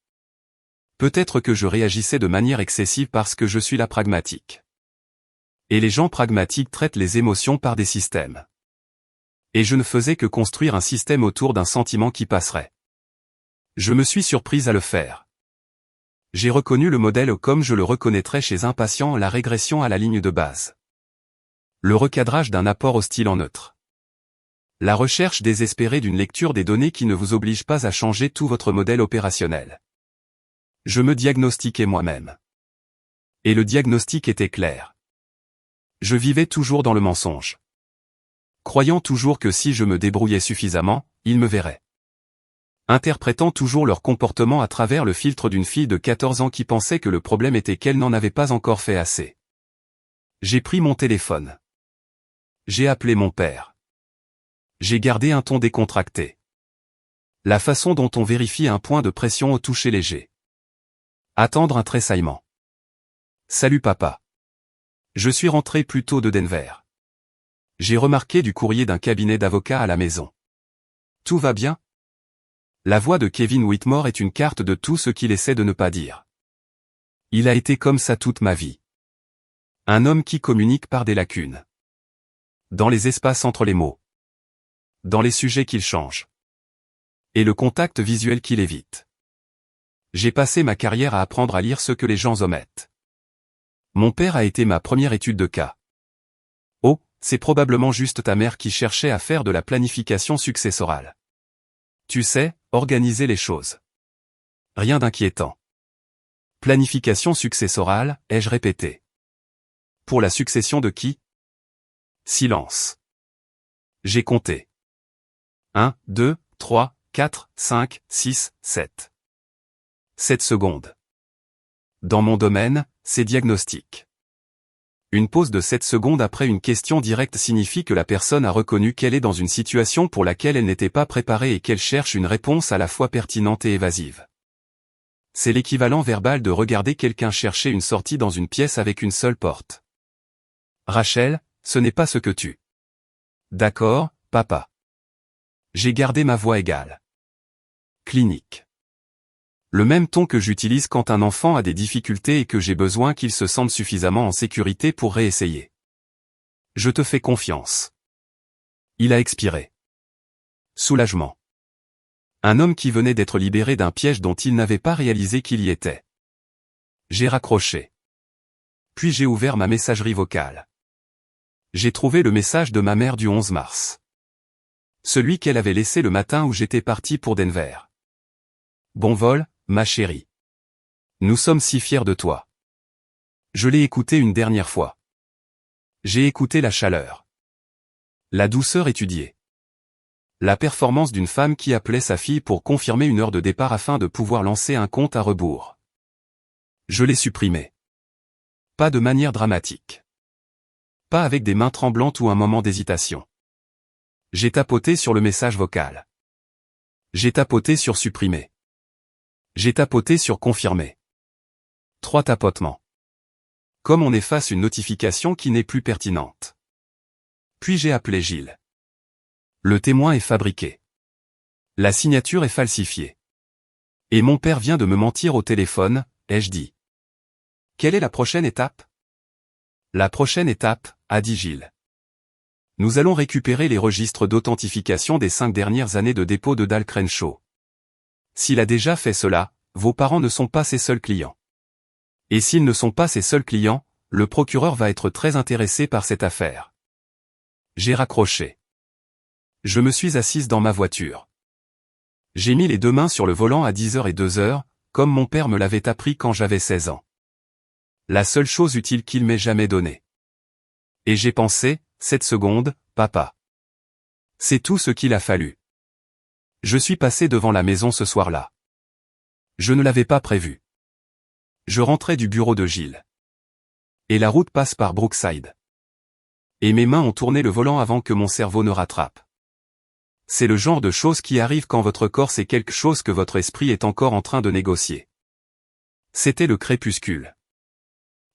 Peut-être que je réagissais de manière excessive parce que je suis la pragmatique. Et les gens pragmatiques traitent les émotions par des systèmes. Et je ne faisais que construire un système autour d'un sentiment qui passerait. Je me suis surprise à le faire. J'ai reconnu le modèle comme je le reconnaîtrais chez un patient, la régression à la ligne de base. Le recadrage d'un apport hostile en neutre. La recherche désespérée d'une lecture des données qui ne vous oblige pas à changer tout votre modèle opérationnel. Je me diagnostiquais moi-même. Et le diagnostic était clair. Je vivais toujours dans le mensonge. Croyant toujours que si je me débrouillais suffisamment, ils me verraient. Interprétant toujours leur comportement à travers le filtre d'une fille de 14 ans qui pensait que le problème était qu'elle n'en avait pas encore fait assez. J'ai pris mon téléphone. J'ai appelé mon père. J'ai gardé un ton décontracté. La façon dont on vérifie un point de pression au toucher léger. Attendre un tressaillement. Salut papa. Je suis rentré plus tôt de Denver. J'ai remarqué du courrier d'un cabinet d'avocats à la maison. Tout va bien? La voix de Kevin Whitmore est une carte de tout ce qu'il essaie de ne pas dire. Il a été comme ça toute ma vie. Un homme qui communique par des lacunes. Dans les espaces entre les mots. Dans les sujets qu'il change. Et le contact visuel qu'il évite. J'ai passé ma carrière à apprendre à lire ce que les gens omettent. Mon père a été ma première étude de cas. Oh, c'est probablement juste ta mère qui cherchait à faire de la planification successorale. Tu sais, organiser les choses. Rien d'inquiétant. Planification successorale, ai-je répété. Pour la succession de qui? Silence. J'ai compté. 1, 2, 3, 4, 5, 6, 7. 7 secondes. Dans mon domaine, c'est diagnostic. Une pause de 7 secondes après une question directe signifie que la personne a reconnu qu'elle est dans une situation pour laquelle elle n'était pas préparée et qu'elle cherche une réponse à la fois pertinente et évasive. C'est l'équivalent verbal de regarder quelqu'un chercher une sortie dans une pièce avec une seule porte. Rachel, ce n'est pas ce que tu. D'accord, papa. J'ai gardé ma voix égale. Clinique. Le même ton que j'utilise quand un enfant a des difficultés et que j'ai besoin qu'il se sente suffisamment en sécurité pour réessayer. Je te fais confiance. Il a expiré. Soulagement. Un homme qui venait d'être libéré d'un piège dont il n'avait pas réalisé qu'il y était. J'ai raccroché. Puis j'ai ouvert ma messagerie vocale. J'ai trouvé le message de ma mère du 11 mars. Celui qu'elle avait laissé le matin où j'étais parti pour Denver. Bon vol, ma chérie. Nous sommes si fiers de toi. Je l'ai écouté une dernière fois. J'ai écouté la chaleur. La douceur étudiée. La performance d'une femme qui appelait sa fille pour confirmer une heure de départ afin de pouvoir lancer un compte à rebours. Je l'ai supprimé. Pas de manière dramatique. Pas avec des mains tremblantes ou un moment d'hésitation. J'ai tapoté sur le message vocal. J'ai tapoté sur supprimer. J'ai tapoté sur confirmer. 3 tapotements. Comme on efface une notification qui n'est plus pertinente. Puis j'ai appelé Gilles. Le témoin est fabriqué. La signature est falsifiée. Et mon père vient de me mentir au téléphone, ai-je dit. Quelle est la prochaine étape? La prochaine étape, a dit Gilles. Nous allons récupérer les registres d'authentification des 5 dernières années de dépôt de Dal Crenshaw. S'il a déjà fait cela, vos parents ne sont pas ses seuls clients. Et s'ils ne sont pas ses seuls clients, le procureur va être très intéressé par cette affaire. J'ai raccroché. Je me suis assise dans ma voiture. J'ai mis les 2 mains sur le volant à 10h et 2h, comme mon père me l'avait appris quand j'avais 16 ans. La seule chose utile qu'il m'ait jamais donnée. Et j'ai pensé, 7 secondes, papa. C'est tout ce qu'il a fallu. Je suis passé devant la maison ce soir-là. Je ne l'avais pas prévu. Je rentrais du bureau de Gilles. Et la route passe par Brookside. Et mes mains ont tourné le volant avant que mon cerveau ne rattrape. C'est le genre de choses qui arrivent quand votre corps sait quelque chose que votre esprit est encore en train de négocier. C'était le crépuscule.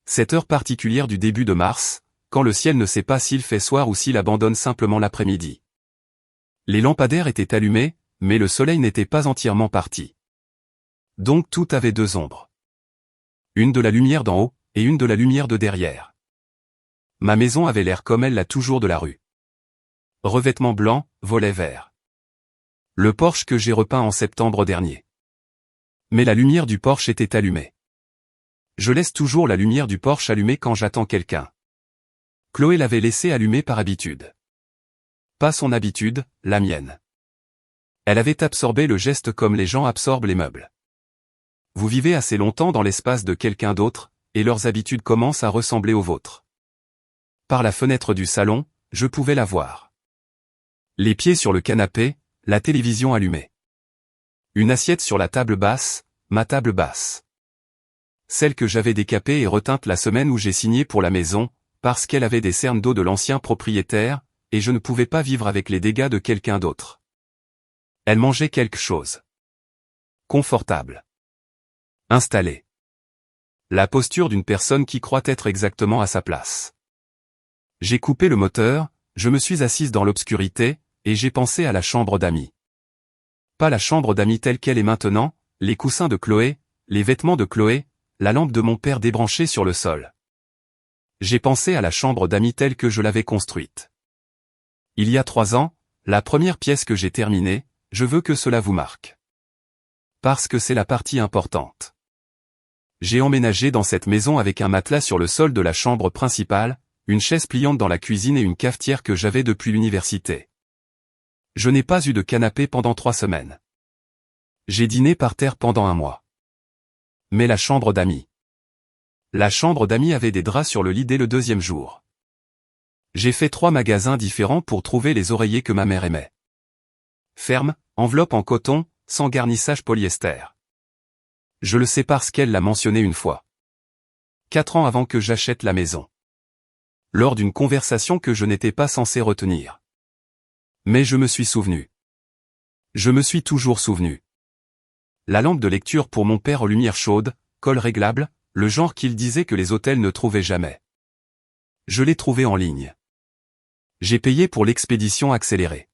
Cette heure particulière du début de mars, quand le ciel ne sait pas s'il fait soir ou s'il abandonne simplement l'après-midi. Les lampadaires étaient allumés, mais le soleil n'était pas entièrement parti. Donc tout avait 2 ombres. Une de la lumière d'en haut, et une de la lumière de derrière. Ma maison avait l'air comme elle l'a toujours de la rue. Revêtement blanc, volet vert. Le porche que j'ai repeint en septembre dernier. Mais la lumière du porche était allumée. Je laisse toujours la lumière du porche allumée quand j'attends quelqu'un. Chloé l'avait laissée allumée par habitude. Pas son habitude, la mienne. Elle avait absorbé le geste comme les gens absorbent les meubles. Vous vivez assez longtemps dans l'espace de quelqu'un d'autre, et leurs habitudes commencent à ressembler aux vôtres. Par la fenêtre du salon, je pouvais la voir. Les pieds sur le canapé, la télévision allumée. Une assiette sur la table basse, ma table basse. Celle que j'avais décapée et reteinte la semaine où j'ai signé pour la maison, parce qu'elle avait des cernes d'eau de l'ancien propriétaire, et je ne pouvais pas vivre avec les dégâts de quelqu'un d'autre. Elle mangeait quelque chose. Confortable. Installée. La posture d'une personne qui croit être exactement à sa place. J'ai coupé le moteur, je me suis assise dans l'obscurité, et j'ai pensé à la chambre d'amis. Pas la chambre d'amis telle qu'elle est maintenant, les coussins de Chloé, les vêtements de Chloé, la lampe de mon père débranchée sur le sol. J'ai pensé à la chambre d'amis telle que je l'avais construite. Il y a 3 ans, la première pièce que j'ai terminée, je veux que cela vous marque. Parce que c'est la partie importante. J'ai emménagé dans cette maison avec un matelas sur le sol de la chambre principale, une chaise pliante dans la cuisine et une cafetière que j'avais depuis l'université. Je n'ai pas eu de canapé pendant 3 semaines. J'ai dîné par terre pendant 1 mois. Mais la chambre d'amis. La chambre d'amis avait des draps sur le lit dès le 2e jour. J'ai fait 3 magasins différents pour trouver les oreillers que ma mère aimait. Ferme, enveloppe en coton, sans garnissage polyester. Je le sais parce qu'elle l'a mentionné une fois. 4 ans avant que j'achète la maison. Lors d'une conversation que je n'étais pas censé retenir. Mais je me suis souvenu. Je me suis toujours souvenu. La lampe de lecture pour mon père aux lumières chaudes, col réglable, le genre qu'il disait que les hôtels ne trouvaient jamais. Je l'ai trouvé en ligne. J'ai payé pour l'expédition accélérée.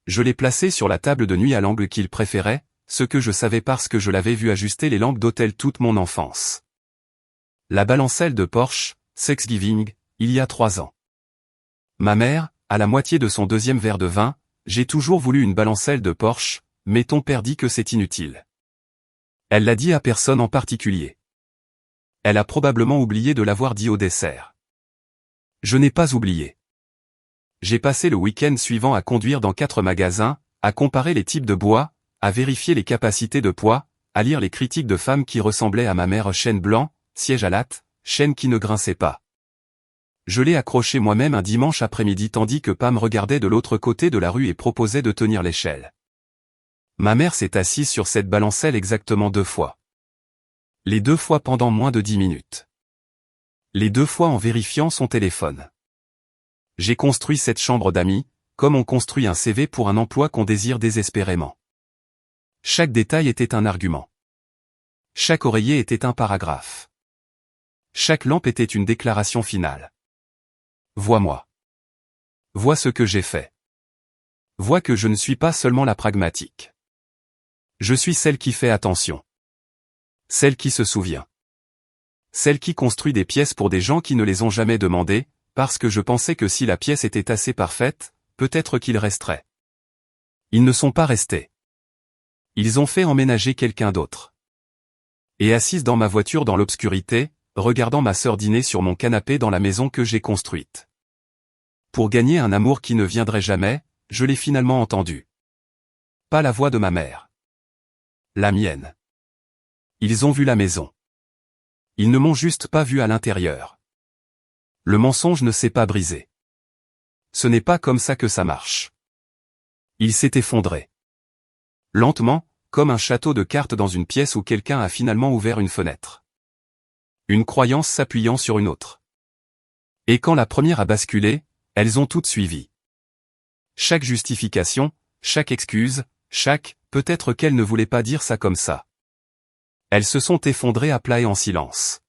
Je l'ai placé sur la table de nuit à l'angle qu'il préférait, ce que je savais parce que je l'avais vu ajuster les lampes d'hôtel toute mon enfance. La balancelle de Porsche, Thanksgiving, il y a 3 ans. Ma mère, à la moitié de son 2e verre de vin, j'ai toujours voulu une balancelle de Porsche, mais ton père dit que c'est inutile. Elle l'a dit à personne en particulier. Elle a probablement oublié de l'avoir dit au dessert. Je n'ai pas oublié. J'ai passé le week-end suivant à conduire dans 4 magasins, à comparer les types de bois, à vérifier les capacités de poids, à lire les critiques de femmes qui ressemblaient à ma mère, chêne blanc, siège à latte, chêne qui ne grinçait pas. Je l'ai accroché moi-même un dimanche après-midi tandis que Pam regardait de l'autre côté de la rue et proposait de tenir l'échelle. Ma mère s'est assise sur cette balancelle exactement 2 fois. Les 2 fois pendant moins de 10 minutes. Les 2 fois en vérifiant son téléphone. J'ai construit cette chambre d'amis, comme on construit un CV pour un emploi qu'on désire désespérément. Chaque détail était un argument. Chaque oreiller était un paragraphe. Chaque lampe était une déclaration finale. Vois-moi. Vois ce que j'ai fait. Vois que je ne suis pas seulement la pragmatique. Je suis celle qui fait attention. Celle qui se souvient. Celle qui construit des pièces pour des gens qui ne les ont jamais demandées, parce que je pensais que si la pièce était assez parfaite, peut-être qu'ils resteraient. Ils ne sont pas restés. Ils ont fait emménager quelqu'un d'autre. Et assise dans ma voiture dans l'obscurité, regardant ma sœur dîner sur mon canapé dans la maison que j'ai construite. Pour gagner un amour qui ne viendrait jamais, je l'ai finalement entendu. Pas la voix de ma mère. La mienne. Ils ont vu la maison. Ils ne m'ont juste pas vu à l'intérieur. Le mensonge ne s'est pas brisé. Ce n'est pas comme ça que ça marche. Il s'est effondré. Lentement, comme un château de cartes dans une pièce où quelqu'un a finalement ouvert une fenêtre. Une croyance s'appuyant sur une autre. Et quand la première a basculé, elles ont toutes suivi. Chaque justification, chaque excuse, peut-être qu'elle ne voulait pas dire ça comme ça. Elles se sont effondrées à plat et en silence.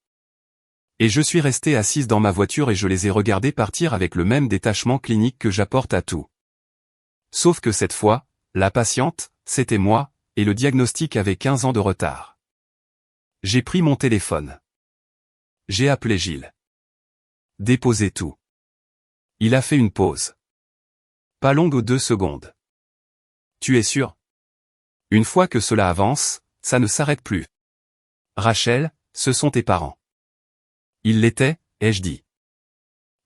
Et je suis resté assise dans ma voiture et je les ai regardées partir avec le même détachement clinique que j'apporte à tout. Sauf que cette fois, la patiente, c'était moi, et le diagnostic avait 15 ans de retard. J'ai pris mon téléphone. J'ai appelé Gilles. Déposé tout. Il a fait une pause. Pas longue aux 2 secondes. Tu es sûr? Une fois que cela avance, ça ne s'arrête plus. Rachel, ce sont tes parents. Ils l'étaient, ai-je dit.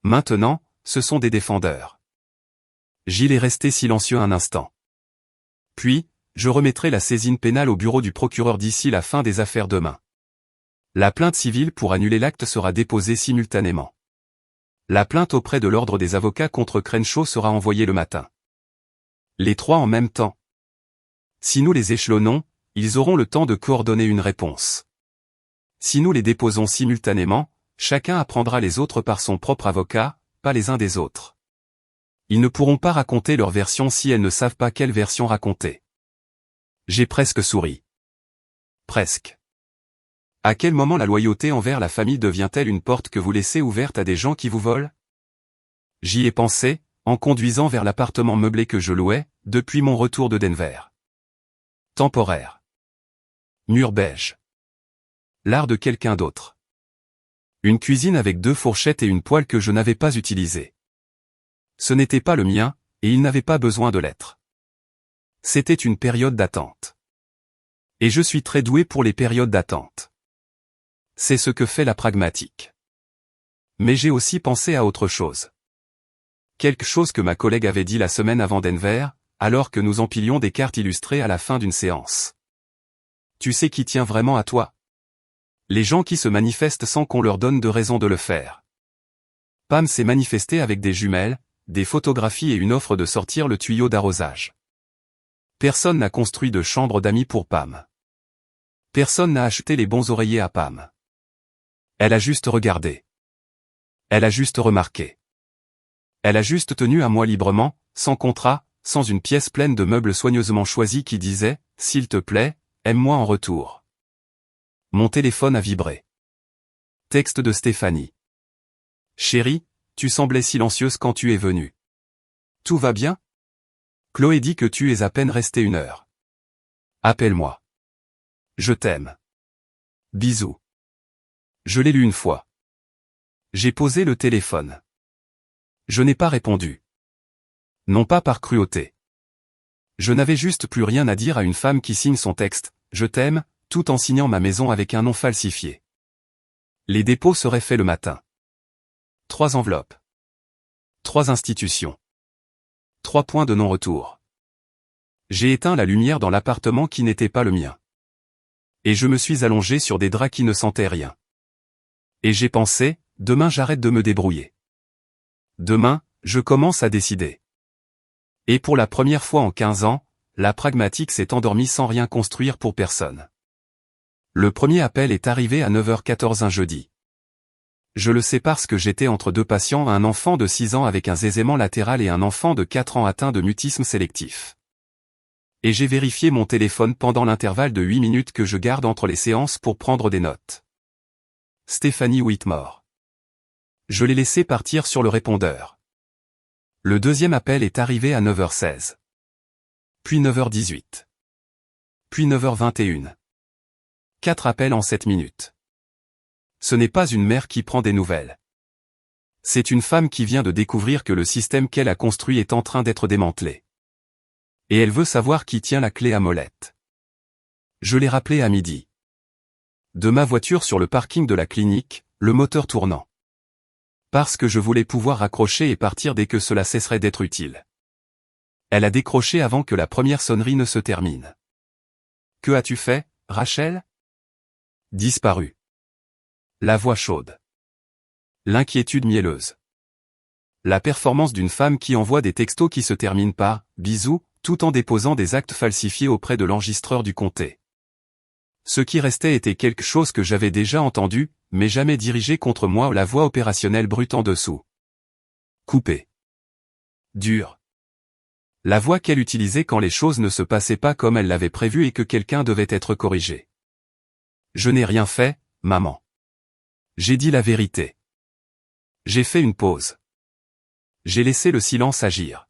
Maintenant, ce sont des défendeurs. Gilles est resté silencieux un instant. Puis, je remettrai la saisine pénale au bureau du procureur d'ici la fin des affaires demain. La plainte civile pour annuler l'acte sera déposée simultanément. La plainte auprès de l'ordre des avocats contre Crenshaw sera envoyée le matin. Les 3 en même temps. Si nous les échelonnons, ils auront le temps de coordonner une réponse. Si nous les déposons simultanément, chacun apprendra les autres par son propre avocat, pas les uns des autres. Ils ne pourront pas raconter leur version si elles ne savent pas quelle version raconter. J'ai presque souri. Presque. À quel moment la loyauté envers la famille devient-elle une porte que vous laissez ouverte à des gens qui vous volent? J'y ai pensé, en conduisant vers l'appartement meublé que je louais, depuis mon retour de Denver. Temporaire. Mur beige. L'art de quelqu'un d'autre. Une cuisine avec 2 fourchettes et une poêle que je n'avais pas utilisée. Ce n'était pas le mien, et il n'avait pas besoin de l'être. C'était une période d'attente. Et je suis très doué pour les périodes d'attente. C'est ce que fait la pragmatique. Mais j'ai aussi pensé à autre chose. Quelque chose que ma collègue avait dit la semaine avant Denver, alors que nous empilions des cartes illustrées à la fin d'une séance. Tu sais qui tient vraiment à toi? Les gens qui se manifestent sans qu'on leur donne de raison de le faire. Pam s'est manifestée avec des jumelles, des photographies et une offre de sortir le tuyau d'arrosage. Personne n'a construit de chambre d'amis pour Pam. Personne n'a acheté les bons oreillers à Pam. Elle a juste regardé. Elle a juste remarqué. Elle a juste tenu à moi librement, sans contrat, sans une pièce pleine de meubles soigneusement choisis qui disaient « S'il te plaît, aime-moi en retour ». Mon téléphone a vibré. Texte de Stéphanie. Chérie, tu semblais silencieuse quand tu es venue. Tout va bien? Chloé dit que tu es à peine restée 1 heure. Appelle-moi. Je t'aime. Bisous. Je l'ai lu une fois. J'ai posé le téléphone. Je n'ai pas répondu. Non pas par cruauté. Je n'avais juste plus rien à dire à une femme qui signe son texte « Je t'aime », tout en signant ma maison avec un nom falsifié. Les dépôts seraient faits le matin. 3 enveloppes. 3 institutions. 3 points de non-retour. J'ai éteint la lumière dans l'appartement qui n'était pas le mien. Et je me suis allongé sur des draps qui ne sentaient rien. Et j'ai pensé, demain j'arrête de me débrouiller. Demain, je commence à décider. Et pour la première fois en 15 ans, la pragmatique s'est endormie sans rien construire pour personne. Le premier appel est arrivé à 9h14 un jeudi. Je le sais parce que j'étais entre 2 patients, un enfant de 6 ans avec un zézément latéral et un enfant de 4 ans atteint de mutisme sélectif. Et j'ai vérifié mon téléphone pendant l'intervalle de 8 minutes que je garde entre les séances pour prendre des notes. Stéphanie Whitmore. Je l'ai laissé partir sur le répondeur. Le deuxième appel est arrivé à 9h16. Puis 9h18. Puis 9h21. 4 appels en 7 minutes. Ce n'est pas une mère qui prend des nouvelles. C'est une femme qui vient de découvrir que le système qu'elle a construit est en train d'être démantelé. Et elle veut savoir qui tient la clé à molette. Je l'ai rappelé à midi. De ma voiture sur le parking de la clinique, le moteur tournant. Parce que je voulais pouvoir raccrocher et partir dès que cela cesserait d'être utile. Elle a décroché avant que la première sonnerie ne se termine. Que as-tu fait, Rachel? Disparu. La voix chaude. L'inquiétude mielleuse. La performance d'une femme qui envoie des textos qui se terminent par « bisous », tout en déposant des actes falsifiés auprès de l'enregistreur du comté. Ce qui restait était quelque chose que j'avais déjà entendu, mais jamais dirigé contre moi, la voix opérationnelle brute en dessous. Coupée. Dure. La voix qu'elle utilisait quand les choses ne se passaient pas comme elle l'avait prévu et que quelqu'un devait être corrigé. Je n'ai rien fait, maman. J'ai dit la vérité. J'ai fait une pause. J'ai laissé le silence agir.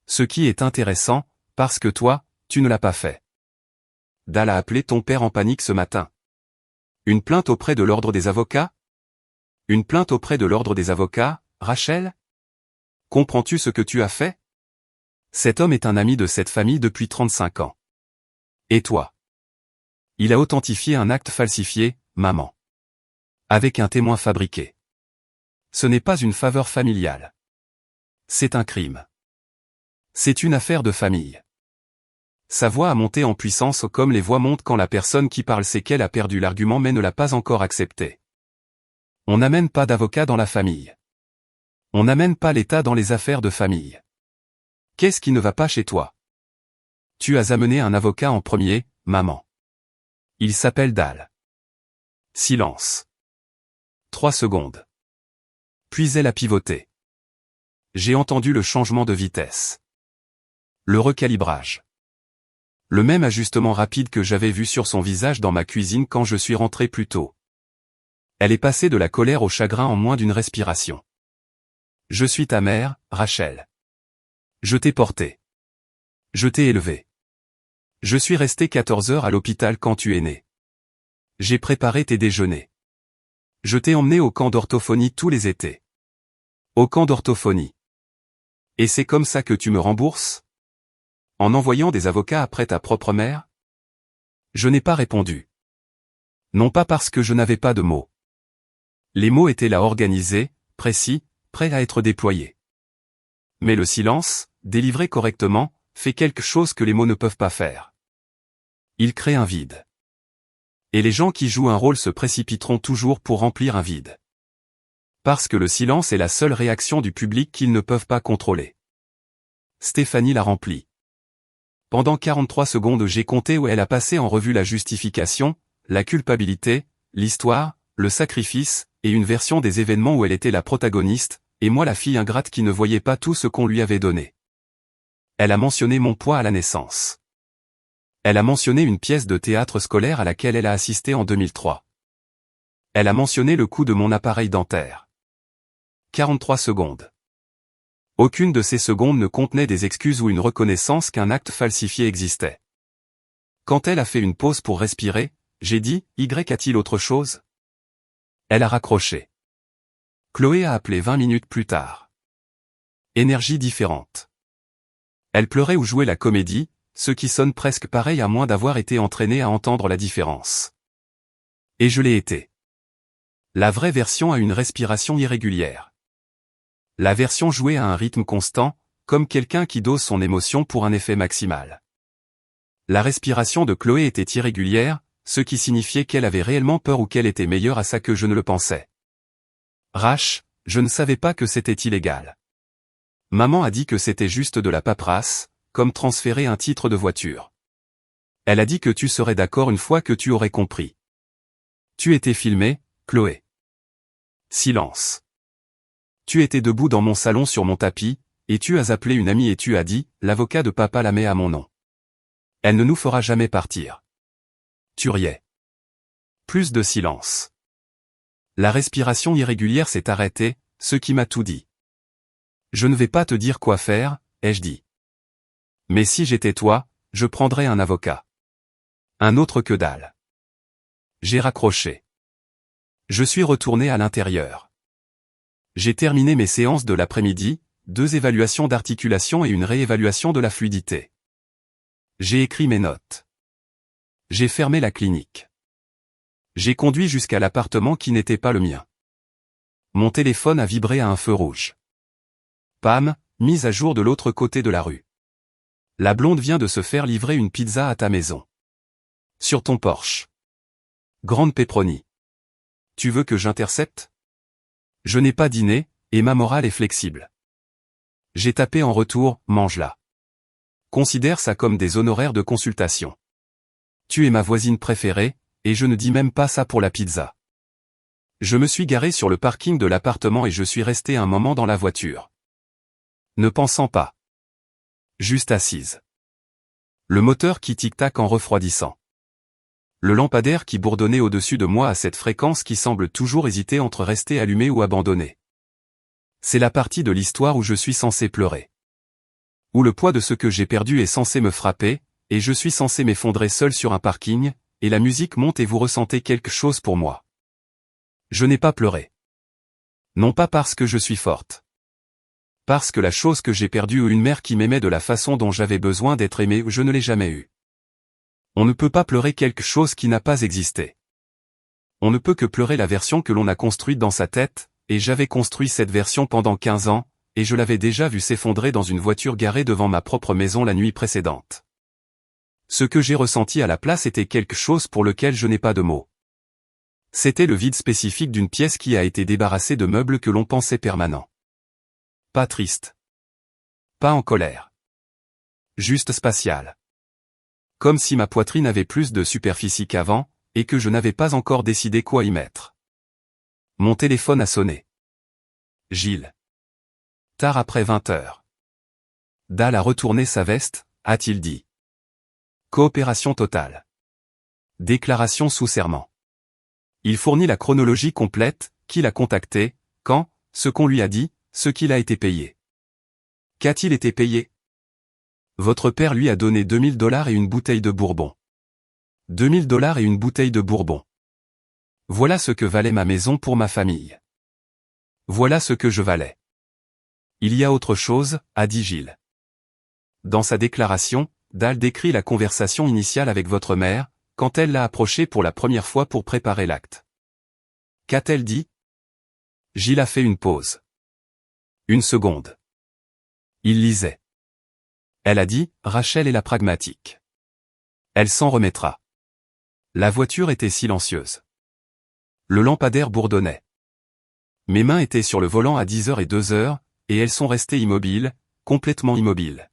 Ce qui est intéressant, parce que toi, tu ne l'as pas fait. Dal a appelé ton père en panique ce matin. Une plainte auprès de l'ordre des avocats? Une plainte auprès de l'ordre des avocats, Rachel? Comprends-tu ce que tu as fait? Cet homme est un ami de cette famille depuis 35 ans. Et toi? Il a authentifié un acte falsifié, maman. Avec un témoin fabriqué. Ce n'est pas une faveur familiale. C'est un crime. C'est une affaire de famille. Sa voix a monté en puissance comme les voix montent quand la personne qui parle sait qu'elle a perdu l'argument mais ne l'a pas encore accepté. On n'amène pas d'avocat dans la famille. On n'amène pas l'État dans les affaires de famille. Qu'est-ce qui ne va pas chez toi? Tu as amené un avocat en premier, maman. Il s'appelle Dal. Silence. 3 secondes. Puis elle a pivoté. J'ai entendu le changement de vitesse. Le recalibrage. Le même ajustement rapide que j'avais vu sur son visage dans ma cuisine quand je suis rentré plus tôt. Elle est passée de la colère au chagrin en moins d'une respiration. Je suis ta mère, Rachel. Je t'ai portée. Je t'ai élevée. Je suis resté 14 heures à l'hôpital quand tu es né. J'ai préparé tes déjeuners. Je t'ai emmené au camp d'orthophonie tous les étés. Au camp d'orthophonie. Et c'est comme ça que tu me rembourses? En envoyant des avocats après ta propre mère? Je n'ai pas répondu. Non pas parce que je n'avais pas de mots. Les mots étaient là organisés, précis, prêts à être déployés. Mais le silence, délivré correctement, fait quelque chose que les mots ne peuvent pas faire. Il crée un vide. Et les gens qui jouent un rôle se précipiteront toujours pour remplir un vide. Parce que le silence est la seule réaction du public qu'ils ne peuvent pas contrôler. Stéphanie l'a rempli. Pendant 43 secondes j'ai compté où elle a passé en revue la justification, la culpabilité, l'histoire, le sacrifice, et une version des événements où elle était la protagoniste, et moi la fille ingrate qui ne voyait pas tout ce qu'on lui avait donné. Elle a mentionné mon poids à la naissance. Elle a mentionné une pièce de théâtre scolaire à laquelle elle a assisté en 2003. Elle a mentionné le coût de mon appareil dentaire. 43 secondes. Aucune de ces secondes ne contenait des excuses ou une reconnaissance qu'un acte falsifié existait. Quand elle a fait une pause pour respirer, j'ai dit, Y a-t-il autre chose? Elle a raccroché. Chloé a appelé 20 minutes plus tard. Énergie différente. Elle pleurait ou jouait la comédie, ce qui sonne presque pareil à moins d'avoir été entraîné à entendre la différence. Et je l'ai été. La vraie version a une respiration irrégulière. La version jouée a un rythme constant, comme quelqu'un qui dose son émotion pour un effet maximal. La respiration de Chloé était irrégulière, ce qui signifiait qu'elle avait réellement peur ou qu'elle était meilleure à ça que je ne le pensais. Rache, je ne savais pas que c'était illégal. Maman a dit que c'était juste de la paperasse, comme transférer un titre de voiture. Elle a dit que tu serais d'accord une fois que tu aurais compris. Tu étais filmée, Chloé. Silence. Tu étais debout dans mon salon sur mon tapis, et tu as appelé une amie et tu as dit, l'avocat de papa la met à mon nom. Elle ne nous fera jamais partir. Tu riais. Plus de silence. La respiration irrégulière s'est arrêtée, ce qui m'a tout dit. Je ne vais pas te dire quoi faire, ai-je dit. Mais si j'étais toi, je prendrais un avocat. Un autre que dalle. J'ai raccroché. Je suis retourné à l'intérieur. J'ai terminé mes séances de l'après-midi, 2 évaluations d'articulation et une réévaluation de la fluidité. J'ai écrit mes notes. J'ai fermé la clinique. J'ai conduit jusqu'à l'appartement qui n'était pas le mien. Mon téléphone a vibré à un feu rouge. Pam, mise à jour de l'autre côté de la rue. La blonde vient de se faire livrer une pizza à ta maison. Sur ton Porsche. Grande pepperoni. Tu veux que j'intercepte? Je n'ai pas dîné, et ma morale est flexible. J'ai tapé en retour, mange-la. Considère ça comme des honoraires de consultation. Tu es ma voisine préférée, et je ne dis même pas ça pour la pizza. Je me suis garé sur le parking de l'appartement et je suis resté un moment dans la voiture. Ne pensant pas. Juste assise. Le moteur qui tic-tac en refroidissant. Le lampadaire qui bourdonnait au-dessus de moi à cette fréquence qui semble toujours hésiter entre rester allumé ou abandonné. C'est la partie de l'histoire où je suis censé pleurer. Où le poids de ce que j'ai perdu est censé me frapper, et je suis censé m'effondrer seul sur un parking, et la musique monte et vous ressentez quelque chose pour moi. Je n'ai pas pleuré. Non pas parce que je suis forte. Parce que la chose que j'ai perdue ou une mère qui m'aimait de la façon dont j'avais besoin d'être aimé, je ne l'ai jamais eue. On ne peut pas pleurer quelque chose qui n'a pas existé. On ne peut que pleurer la version que l'on a construite dans sa tête, et j'avais construit cette version pendant 15 ans, et je l'avais déjà vue s'effondrer dans une voiture garée devant ma propre maison la nuit précédente. Ce que j'ai ressenti à la place était quelque chose pour lequel je n'ai pas de mots. C'était le vide spécifique d'une pièce qui a été débarrassée de meubles que l'on pensait permanents. Pas triste. Pas en colère. Juste spatial. Comme si ma poitrine avait plus de superficie qu'avant, et que je n'avais pas encore décidé quoi y mettre. Mon téléphone a sonné. Gilles. Tard après 20 heures. Dal a retourné sa veste, a-t-il dit. Coopération totale. Déclaration sous serment. Il fournit la chronologie complète, qui l'a contacté, quand, ce qu'on lui a dit, ce qu'il a été payé. Qu'a-t-il été payé? Votre père lui a donné $2000 et une bouteille de bourbon. $2000 et une bouteille de bourbon. Voilà ce que valait ma maison pour ma famille. Voilà ce que je valais. Il y a autre chose, a dit Gilles. Dans sa déclaration, Dal décrit la conversation initiale avec votre mère, quand elle l'a approché pour la première fois pour préparer l'acte. Qu'a-t-elle dit? Gilles a fait une pause. Une seconde. Il lisait. Elle a dit, Rachel est la pragmatique. Elle s'en remettra. La voiture était silencieuse. Le lampadaire bourdonnait. Mes mains étaient sur le volant à 10h et 2h, et elles sont restées immobiles, complètement immobiles.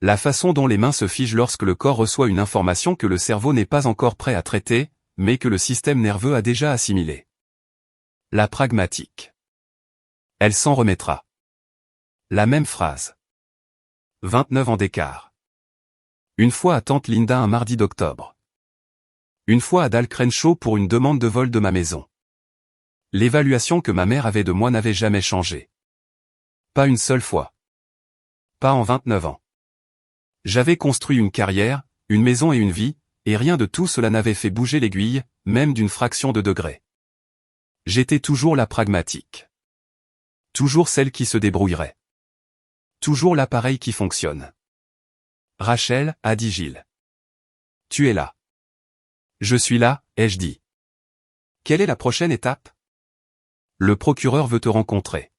La façon dont les mains se figent lorsque le corps reçoit une information que le cerveau n'est pas encore prêt à traiter, mais que le système nerveux a déjà assimilée. La pragmatique. Elle s'en remettra. La même phrase. 29 ans d'écart. Une fois à tante Linda un mardi d'octobre. Une fois à Dal Crenshaw pour une demande de vol de ma maison. L'évaluation que ma mère avait de moi n'avait jamais changé. Pas une seule fois. Pas en 29 ans. J'avais construit une carrière, une maison et une vie, et rien de tout cela n'avait fait bouger l'aiguille, même d'une fraction de degré. J'étais toujours la pragmatique. Toujours celle qui se débrouillerait. Toujours l'appareil qui fonctionne. Rachel, a dit Gilles. Tu es là. Je suis là, ai-je dit. Quelle est la prochaine étape? Le procureur veut te rencontrer.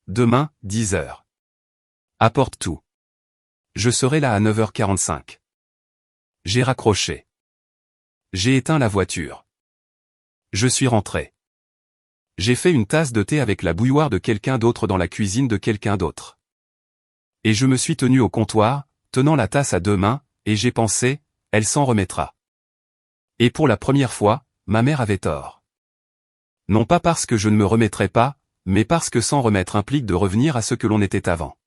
Demain, 10 heures. Apporte tout. Je serai là à 9h45. J'ai raccroché. J'ai éteint la voiture. Je suis rentré. J'ai fait une tasse de thé avec la bouilloire de quelqu'un d'autre dans la cuisine de quelqu'un d'autre. Et je me suis tenu au comptoir, tenant la tasse à deux mains, et j'ai pensé, elle s'en remettra. Et pour la première fois, ma mère avait tort. Non pas parce que je ne me remettrai pas, mais parce que s'en remettre implique de revenir à ce que l'on était avant.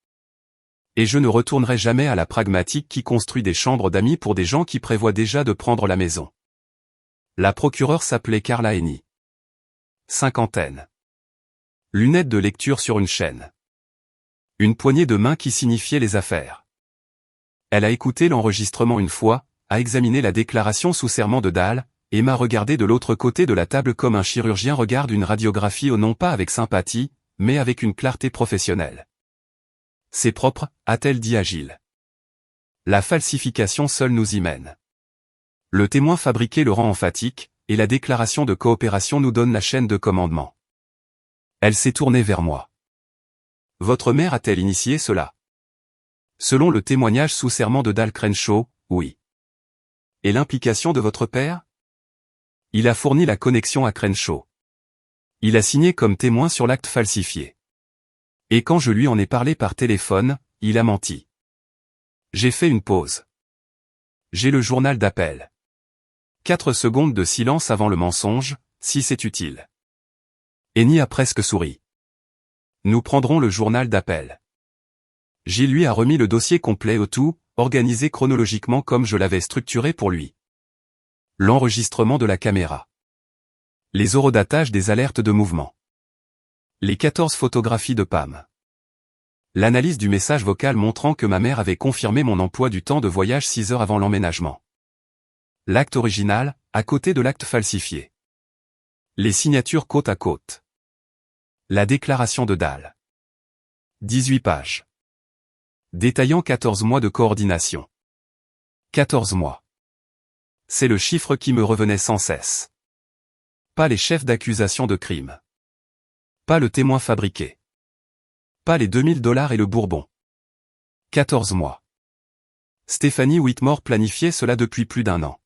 Et je ne retournerai jamais à la pragmatique qui construit des chambres d'amis pour des gens qui prévoient déjà de prendre la maison. La procureure s'appelait Carla Henny. Cinquantaine. Lunettes de lecture sur une chaîne. Une poignée de main qui signifiait les affaires. Elle a écouté l'enregistrement une fois, a examiné la déclaration sous serment de Dahl, et m'a regardé de l'autre côté de la table comme un chirurgien regarde une radiographie non pas avec sympathie, mais avec une clarté professionnelle. C'est propre, a-t-elle dit à Gilles. La falsification seule nous y mène. Le témoin fabriqué le rend emphatique, et la déclaration de coopération nous donne la chaîne de commandement. Elle s'est tournée vers moi. Votre mère a-t-elle initié cela? Selon le témoignage sous serment de Dahl Crenshaw, oui. Et l'implication de votre père? Il a fourni la connexion à Crenshaw. Il a signé comme témoin sur l'acte falsifié. Et quand je lui en ai parlé par téléphone, il a menti. J'ai fait une pause. J'ai le journal d'appel. 4 secondes de silence avant le mensonge, si c'est utile. Henny a presque souri. Nous prendrons le journal d'appel. Gilles lui a remis le dossier complet au tout, organisé chronologiquement comme je l'avais structuré pour lui. L'enregistrement de la caméra. Les horodatages des alertes de mouvement. Les 14 photographies de Pam. L'analyse du message vocal montrant que ma mère avait confirmé mon emploi du temps de voyage 6 heures avant l'emménagement. L'acte original, à côté de l'acte falsifié. Les signatures côte à côte. La déclaration de Dahl. 18 pages. Détaillant 14 mois de coordination. 14 mois. C'est le chiffre qui me revenait sans cesse. Pas les chefs d'accusation de crime. Pas le témoin fabriqué. Pas les $2000 et le bourbon. 14 mois. Stephanie Whitmore planifiait cela depuis plus d'1 an.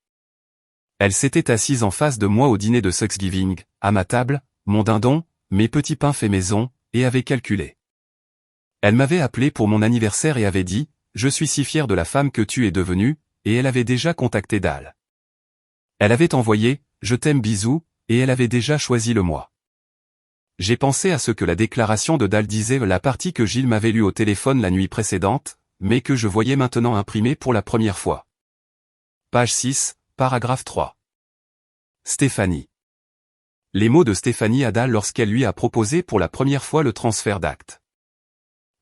Elle s'était assise en face de moi au dîner de Thanksgiving, à ma table, mon dindon, mes petits pains faits maison, et avait calculé. Elle m'avait appelé pour mon anniversaire et avait dit, « Je suis si fière de la femme que tu es devenue », et elle avait déjà contacté Dahl. Elle avait envoyé, « Je t'aime bisous », et elle avait déjà choisi le mois. J'ai pensé à ce que la déclaration de Dahl disait, la partie que Gilles m'avait lue au téléphone la nuit précédente, mais que je voyais maintenant imprimée pour la première fois. Page 6, paragraphe 3. Stéphanie. Les mots de Stéphanie à Dahl lorsqu'elle lui a proposé pour la première fois le transfert d'actes.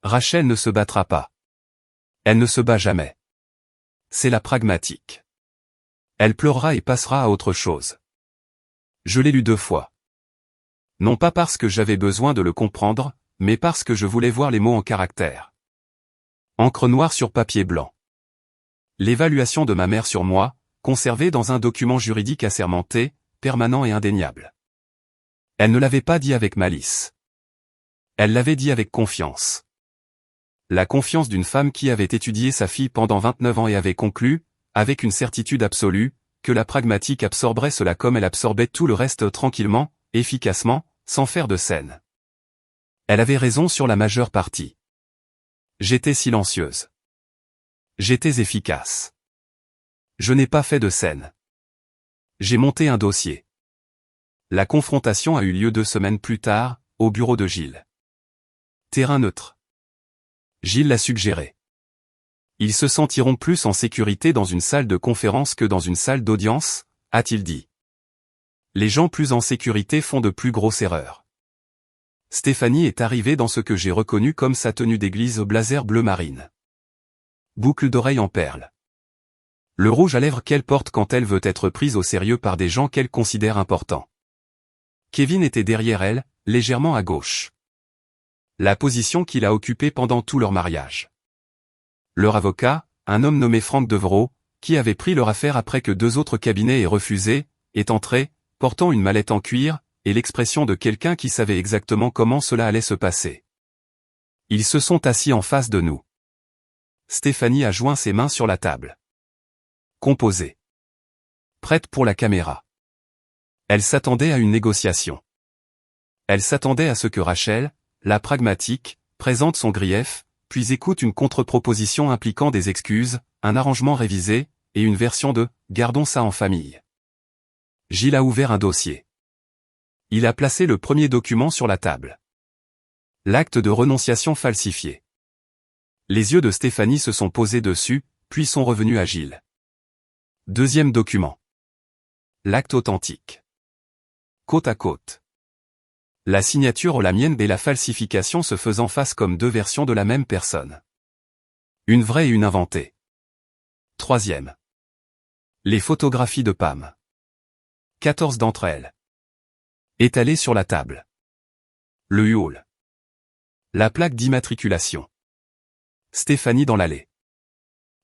Rachel ne se battra pas. Elle ne se bat jamais. C'est la pragmatique. Elle pleurera et passera à autre chose. Je l'ai lu 2 fois. Non pas parce que j'avais besoin de le comprendre, mais parce que je voulais voir les mots en caractère. Encre noire sur papier blanc. L'évaluation de ma mère sur moi, conservée dans un document juridique assermenté, permanent et indéniable. Elle ne l'avait pas dit avec malice. Elle l'avait dit avec confiance. La confiance d'une femme qui avait étudié sa fille pendant 29 ans et avait conclu, avec une certitude absolue, que la pragmatique absorberait cela comme elle absorbait tout le reste tranquillement, efficacement, sans faire de scène. Elle avait raison sur la majeure partie. J'étais silencieuse. J'étais efficace. Je n'ai pas fait de scène. J'ai monté un dossier. La confrontation a eu lieu 2 semaines plus tard, au bureau de Gilles. Terrain neutre. Gilles l'a suggéré. Ils se sentiront plus en sécurité dans une salle de conférence que dans une salle d'audience, a-t-il dit. Les gens plus en sécurité font de plus grosses erreurs. Stéphanie est arrivée dans ce que j'ai reconnu comme sa tenue d'église au blazer bleu marine. Boucle d'oreille en perles. Le rouge à lèvres qu'elle porte quand elle veut être prise au sérieux par des gens qu'elle considère importants. Kevin était derrière elle, légèrement à gauche. La position qu'il a occupée pendant tout leur mariage. Leur avocat, un homme nommé Frank Devereaux, qui avait pris leur affaire après que 2 autres cabinets aient refusé, est entré, portant une mallette en cuir, et l'expression de quelqu'un qui savait exactement comment cela allait se passer. Ils se sont assis en face de nous. Stéphanie a joint ses mains sur la table. Composée. Prête pour la caméra. Elle s'attendait à une négociation. Elle s'attendait à ce que Rachel, la pragmatique, présente son grief, puis écoute une contre-proposition impliquant des excuses, un arrangement révisé, et une version de « gardons ça en famille ». Gilles a ouvert un dossier. Il a placé le premier document sur la table. L'acte de renonciation falsifié. Les yeux de Stéphanie se sont posés dessus, puis sont revenus à Gilles. Deuxième document. L'acte authentique. Côte à côte. La signature la mienne et la falsification se faisant face comme 2 versions de la même personne. Une vraie et une inventée. Troisième. Les photographies de Pam. 14 d'entre elles. Étalées sur la table. Le hall. La plaque d'immatriculation. Stéphanie dans l'allée.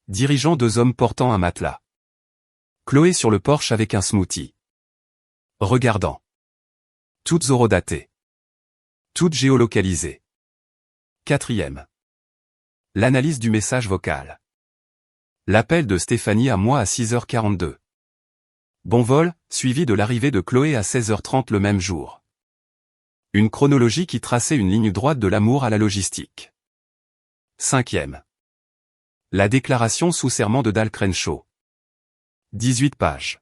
Dirigeant 2 hommes portant un matelas. Chloé sur le porche avec un smoothie. Regardant. Toutes horodatées. Toutes géolocalisées. Quatrième. L'analyse du message vocal. L'appel de Stéphanie à moi à 6h42. Bon vol, suivi de l'arrivée de Chloé à 16h30 le même jour. Une chronologie qui traçait une ligne droite de l'amour à la logistique. Cinquième. La déclaration sous serment de Dal Crenshaw. 18 pages.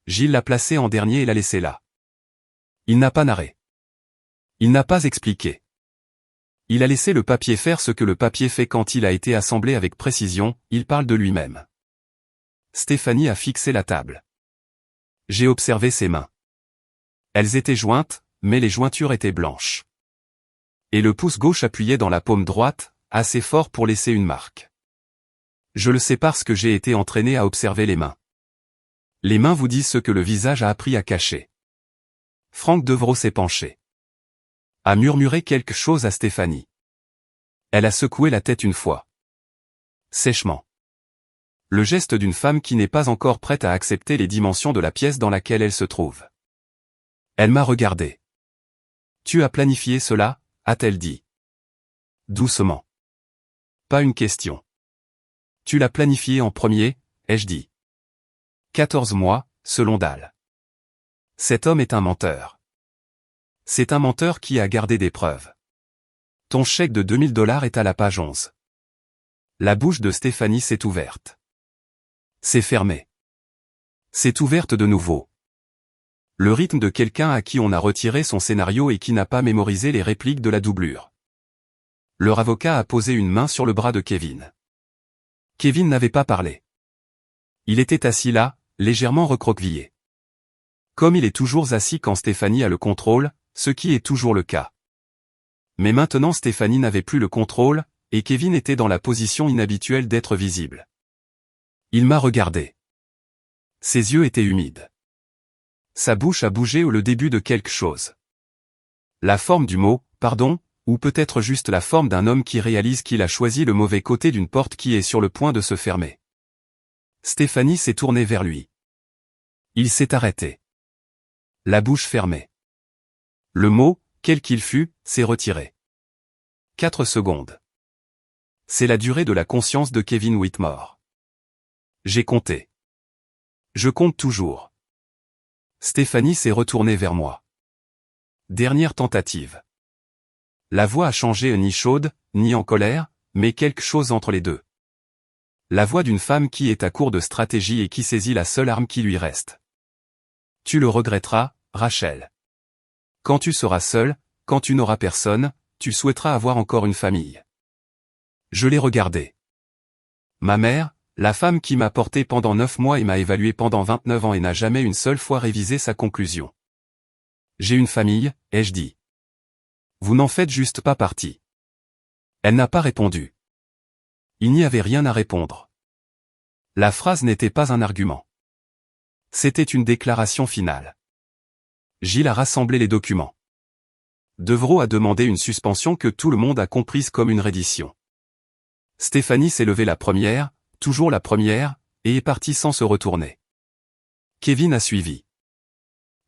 Gilles l'a placé en dernier et l'a laissé là. Il n'a pas narré. Il n'a pas expliqué. Il a laissé le papier faire ce que le papier fait quand il a été assemblé avec précision, il parle de lui-même. Stéphanie a fixé la table. J'ai observé ses mains. Elles étaient jointes, mais les jointures étaient blanches. Et le pouce gauche appuyait dans la paume droite, assez fort pour laisser une marque. Je le sais parce que j'ai été entraîné à observer les mains. Les mains vous disent ce que le visage a appris à cacher. Frank Devereaux s'est penché. A murmuré quelque chose à Stéphanie. Elle a secoué la tête une fois. Sèchement. Le geste d'une femme qui n'est pas encore prête à accepter les dimensions de la pièce dans laquelle elle se trouve. Elle m'a regardé. Tu as planifié cela, a-t-elle dit. Doucement. Pas une question. Tu l'as planifié en premier, ai-je dit. 14 mois, selon Dal. Cet homme est un menteur. C'est un menteur qui a gardé des preuves. Ton chèque de $2000 est à la page 11. La bouche de Stéphanie s'est ouverte. C'est fermé. C'est ouverte de nouveau. Le rythme de quelqu'un à qui on a retiré son scénario et qui n'a pas mémorisé les répliques de la doublure. Leur avocat a posé une main sur le bras de Kevin. Kevin n'avait pas parlé. Il était assis là, légèrement recroquevillé. Comme il est toujours assis quand Stéphanie a le contrôle, ce qui est toujours le cas. Mais maintenant Stéphanie n'avait plus le contrôle, et Kevin était dans la position inhabituelle d'être visible. Il m'a regardé. Ses yeux étaient humides. Sa bouche a bougé au le début de quelque chose. La forme du mot, pardon, ou peut-être juste la forme d'un homme qui réalise qu'il a choisi le mauvais côté d'une porte qui est sur le point de se fermer. Stéphanie s'est tournée vers lui. Il s'est arrêté. La bouche fermée. Le mot, quel qu'il fût, s'est retiré. 4 secondes. C'est la durée de la conscience de Kevin Whitmore. J'ai compté. Je compte toujours. Stéphanie s'est retournée vers moi. Dernière tentative. La voix a changé, ni chaude, ni en colère, mais quelque chose entre les deux. La voix d'une femme qui est à court de stratégie et qui saisit la seule arme qui lui reste. Tu le regretteras, Rachel. Quand tu seras seule, quand tu n'auras personne, tu souhaiteras avoir encore une famille. Je l'ai regardé. Ma mère, la femme qui m'a porté pendant 9 mois et m'a évalué pendant 29 ans et n'a jamais une seule fois révisé sa conclusion. J'ai une famille, ai-je dit. Vous n'en faites juste pas partie. Elle n'a pas répondu. Il n'y avait rien à répondre. La phrase n'était pas un argument. C'était une déclaration finale. Gilles a rassemblé les documents. Devro a demandé une suspension que tout le monde a comprise comme une reddition. Stéphanie s'est levée la première, toujours la première, et est partie sans se retourner. Kevin a suivi.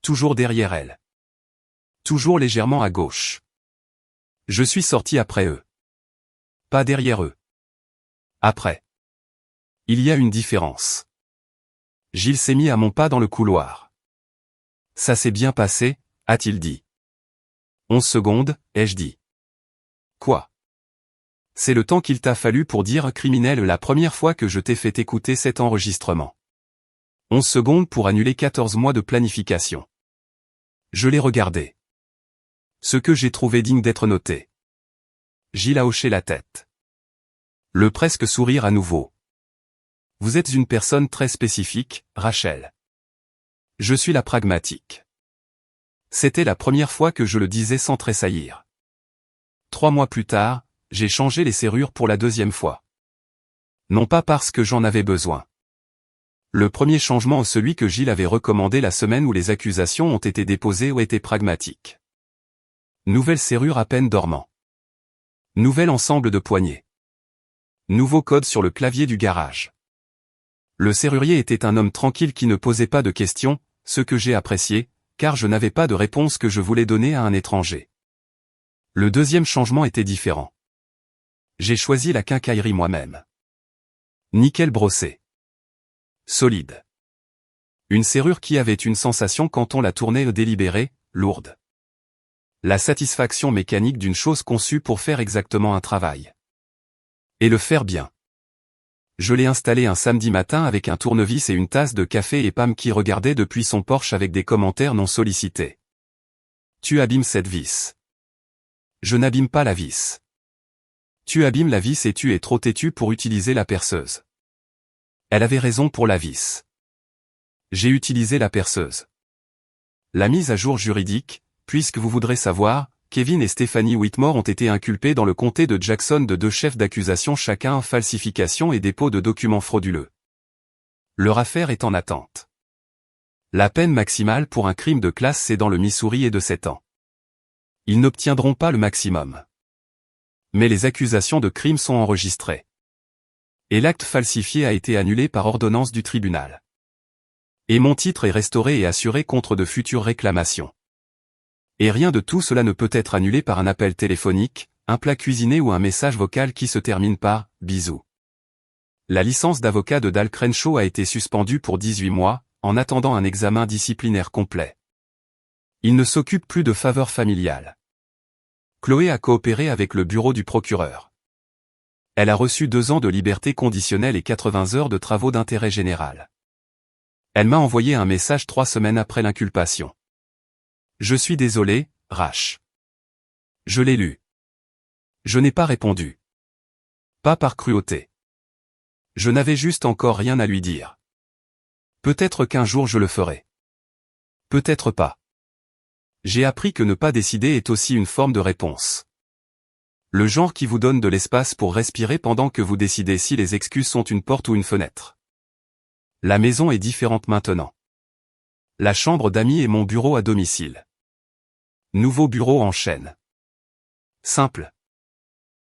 Toujours derrière elle. Toujours légèrement à gauche. Je suis sorti après eux. Pas derrière eux. Après. Il y a une différence. Gilles s'est mis à mon pas dans le couloir. Ça s'est bien passé, a-t-il dit. 11 secondes, ai-je dit. Quoi? C'est le temps qu'il t'a fallu pour dire criminel la première fois que je t'ai fait écouter cet enregistrement. 11 secondes pour annuler 14 mois de planification. Je l'ai regardé. Ce que j'ai trouvé digne d'être noté. Gilles a hoché la tête. Le presque sourire à nouveau. Vous êtes une personne très spécifique, Rachel. Je suis la pragmatique. C'était la première fois que je le disais sans tressaillir. 3 mois plus tard, j'ai changé les serrures pour la deuxième fois. Non pas parce que j'en avais besoin. Le premier changement, celui que Gilles avait recommandé la semaine où les accusations ont été déposées, était pragmatique. Nouvelle serrure à peine dormant. Nouvel ensemble de poignées. Nouveau code sur le clavier du garage. Le serrurier était un homme tranquille qui ne posait pas de questions, ce que j'ai apprécié, car je n'avais pas de réponse que je voulais donner à un étranger. Le deuxième changement était différent. J'ai choisi la quincaillerie moi-même. Nickel brossé. Solide. Une serrure qui avait une sensation quand on la tournait délibérée, lourde. La satisfaction mécanique d'une chose conçue pour faire exactement un travail. Et le faire bien. Je l'ai installé un samedi matin avec un tournevis et une tasse de café et Pam qui regardait depuis son Porsche avec des commentaires non sollicités. Tu abîmes cette vis. Je n'abîme pas la vis. Tu abîmes la vis et tu es trop têtu pour utiliser la perceuse. Elle avait raison pour la vis. J'ai utilisé la perceuse. La mise à jour juridique, puisque vous voudrez savoir, Kevin et Stephanie Whitmore ont été inculpés dans le comté de Jackson de 2 chefs d'accusation chacun, falsification et dépôt de documents frauduleux. Leur affaire est en attente. La peine maximale pour un crime de classe C dans le Missouri est de 7 ans. Ils n'obtiendront pas le maximum. Mais les accusations de crime sont enregistrées. Et l'acte falsifié a été annulé par ordonnance du tribunal. Et mon titre est restauré et assuré contre de futures réclamations. Et rien de tout cela ne peut être annulé par un appel téléphonique, un plat cuisiné ou un message vocal qui se termine par « bisous ». La licence d'avocat de Dal Crenshaw a été suspendue pour 18 mois, en attendant un examen disciplinaire complet. Il ne s'occupe plus de faveurs familiales. Chloé a coopéré avec le bureau du procureur. Elle a reçu 2 ans de liberté conditionnelle et 80 heures de travaux d'intérêt général. Elle m'a envoyé un message 3 semaines après l'inculpation. Je suis désolé, Rach. Je l'ai lu. Je n'ai pas répondu. Pas par cruauté. Je n'avais juste encore rien à lui dire. Peut-être qu'un jour je le ferai. Peut-être pas. J'ai appris que ne pas décider est aussi une forme de réponse. Le genre qui vous donne de l'espace pour respirer pendant que vous décidez si les excuses sont une porte ou une fenêtre. La maison est différente maintenant. La chambre d'amis est mon bureau à domicile. Nouveau bureau en chaîne. Simple.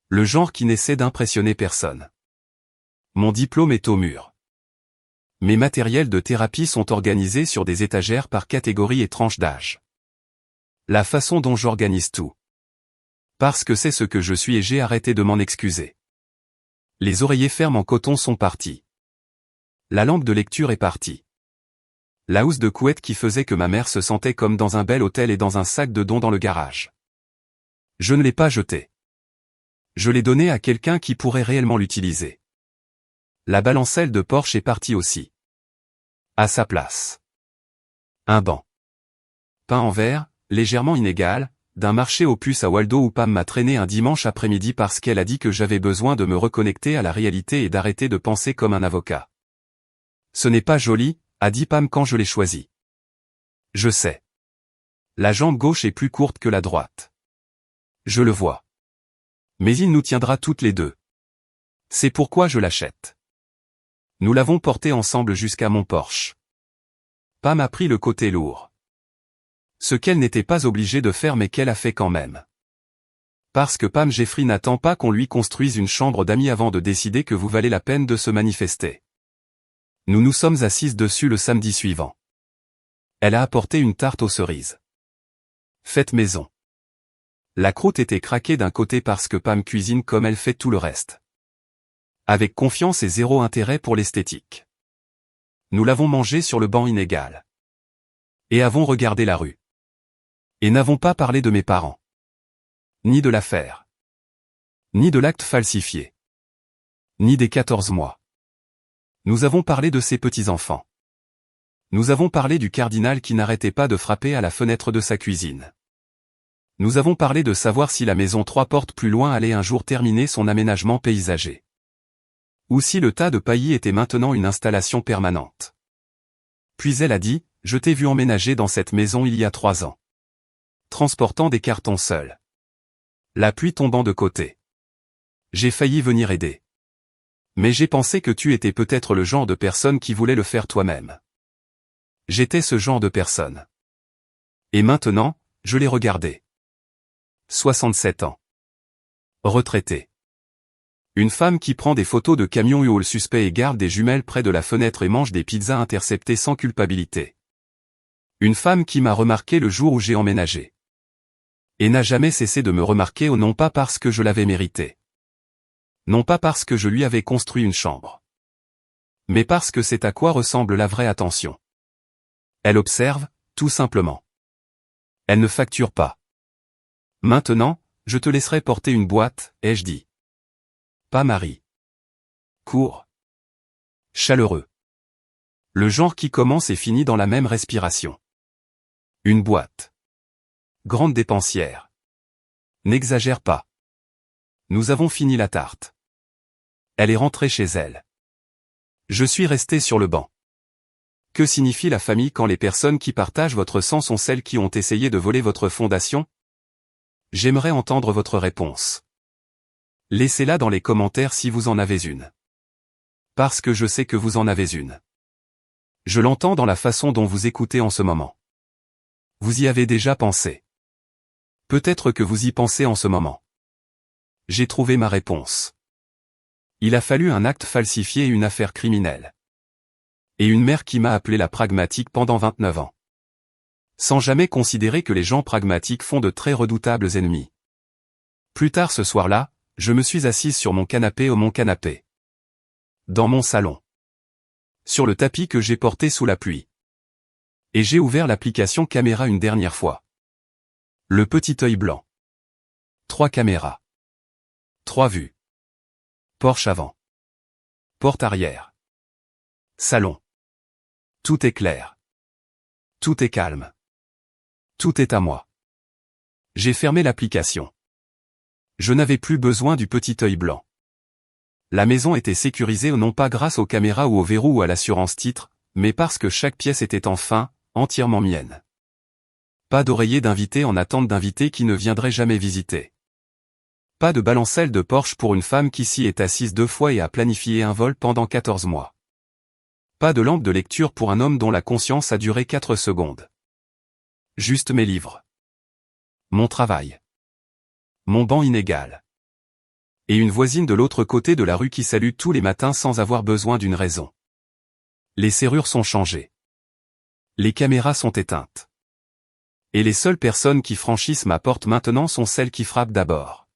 Le genre qui n'essaie d'impressionner personne. Mon diplôme est au mur. Mes matériels de thérapie sont organisés sur des étagères par catégorie et tranche d'âge. La façon dont j'organise tout. Parce que c'est ce que je suis et j'ai arrêté de m'en excuser. Les oreillers fermes en coton sont partis. La lampe de lecture est partie. La housse de couette qui faisait que ma mère se sentait comme dans un bel hôtel et dans un sac de dons dans le garage. Je ne l'ai pas jeté. Je l'ai donné à quelqu'un qui pourrait réellement l'utiliser. La balancelle de Porsche est partie aussi. À sa place. Un banc. Peint en vert, légèrement inégal, d'un marché aux puces à Waldo où Pam m'a traîné un dimanche après-midi parce qu'elle a dit que j'avais besoin de me reconnecter à la réalité et d'arrêter de penser comme un avocat. Ce n'est pas joli, a dit Pam quand je l'ai choisi. Je sais. La jambe gauche est plus courte que la droite. Je le vois. Mais il nous tiendra toutes les deux. C'est pourquoi je l'achète. Nous l'avons porté ensemble jusqu'à mon Porsche. Pam a pris le côté lourd. Ce qu'elle n'était pas obligée de faire mais qu'elle a fait quand même. Parce que Pam Jeffrey n'attend pas qu'on lui construise une chambre d'amis avant de décider que vous valez la peine de se manifester. Nous nous sommes assises dessus le samedi suivant. Elle a apporté une tarte aux cerises. Faite maison. La croûte était craquée d'un côté parce que Pam cuisine comme elle fait tout le reste. Avec confiance et zéro intérêt pour l'esthétique. Nous l'avons mangée sur le banc inégal. Et avons regardé la rue. Et n'avons pas parlé de mes parents. Ni de l'affaire. Ni de l'acte falsifié. Ni des 14 mois. Nous avons parlé de ses petits-enfants. Nous avons parlé du cardinal qui n'arrêtait pas de frapper à la fenêtre de sa cuisine. Nous avons parlé de savoir si la maison 3 portes plus loin allait un jour terminer son aménagement paysager. Ou si le tas de paillis était maintenant une installation permanente. Puis elle a dit, je t'ai vu emménager dans cette maison il y a 3 ans. Transportant des cartons seuls. La pluie tombant de côté. J'ai failli venir aider. Mais j'ai pensé que tu étais peut-être le genre de personne qui voulait le faire toi-même. J'étais ce genre de personne. Et maintenant, je l'ai regardé. 67 ans. Retraité. Une femme qui prend des photos de camions UOL suspects et garde des jumelles près de la fenêtre et mange des pizzas interceptées sans culpabilité. Une femme qui m'a remarqué le jour où j'ai emménagé. Et n'a jamais cessé de me remarquer non pas parce que je l'avais mérité. Non pas parce que je lui avais construit une chambre. Mais parce que c'est à quoi ressemble la vraie attention. Elle observe, tout simplement. Elle ne facture pas. Maintenant, je te laisserai porter une boîte, ai-je dit. Pas Marie. Court. Chaleureux. Le genre qui commence et finit dans la même respiration. Une boîte. Grande dépensière. N'exagère pas. Nous avons fini la tarte. Elle est rentrée chez elle. Je suis resté sur le banc. Que signifie la famille quand les personnes qui partagent votre sang sont celles qui ont essayé de voler votre fondation? J'aimerais entendre votre réponse. Laissez-la dans les commentaires si vous en avez une. Parce que je sais que vous en avez une. Je l'entends dans la façon dont vous écoutez en ce moment. Vous y avez déjà pensé. Peut-être que vous y pensez en ce moment. J'ai trouvé ma réponse. Il a fallu un acte falsifié et une affaire criminelle. Et une mère qui m'a appelé la pragmatique pendant 29 ans. Sans jamais considérer que les gens pragmatiques font de très redoutables ennemis. Plus tard ce soir-là, je me suis assise sur mon canapé Dans mon salon. Sur le tapis que j'ai porté sous la pluie. Et j'ai ouvert l'application caméra une dernière fois. Le petit œil blanc. 3 caméras. 3 vues. Porche avant. Porte arrière. Salon. Tout est clair. Tout est calme. Tout est à moi. J'ai fermé l'application. Je n'avais plus besoin du petit œil blanc. La maison était sécurisée non pas grâce aux caméras ou au verrou ou à l'assurance titre, mais parce que chaque pièce était enfin, entièrement mienne. Pas d'oreiller d'invité en attente d'invité qui ne viendrait jamais visiter. Pas de balancelle de Porsche pour une femme qui s'y est assise 2 fois et a planifié un vol pendant 14 mois. Pas de lampe de lecture pour un homme dont la conscience a duré 4 secondes. Juste mes livres. Mon travail. Mon banc inégal. Et une voisine de l'autre côté de la rue qui salue tous les matins sans avoir besoin d'une raison. Les serrures sont changées. Les caméras sont éteintes. Et les seules personnes qui franchissent ma porte maintenant sont celles qui frappent d'abord.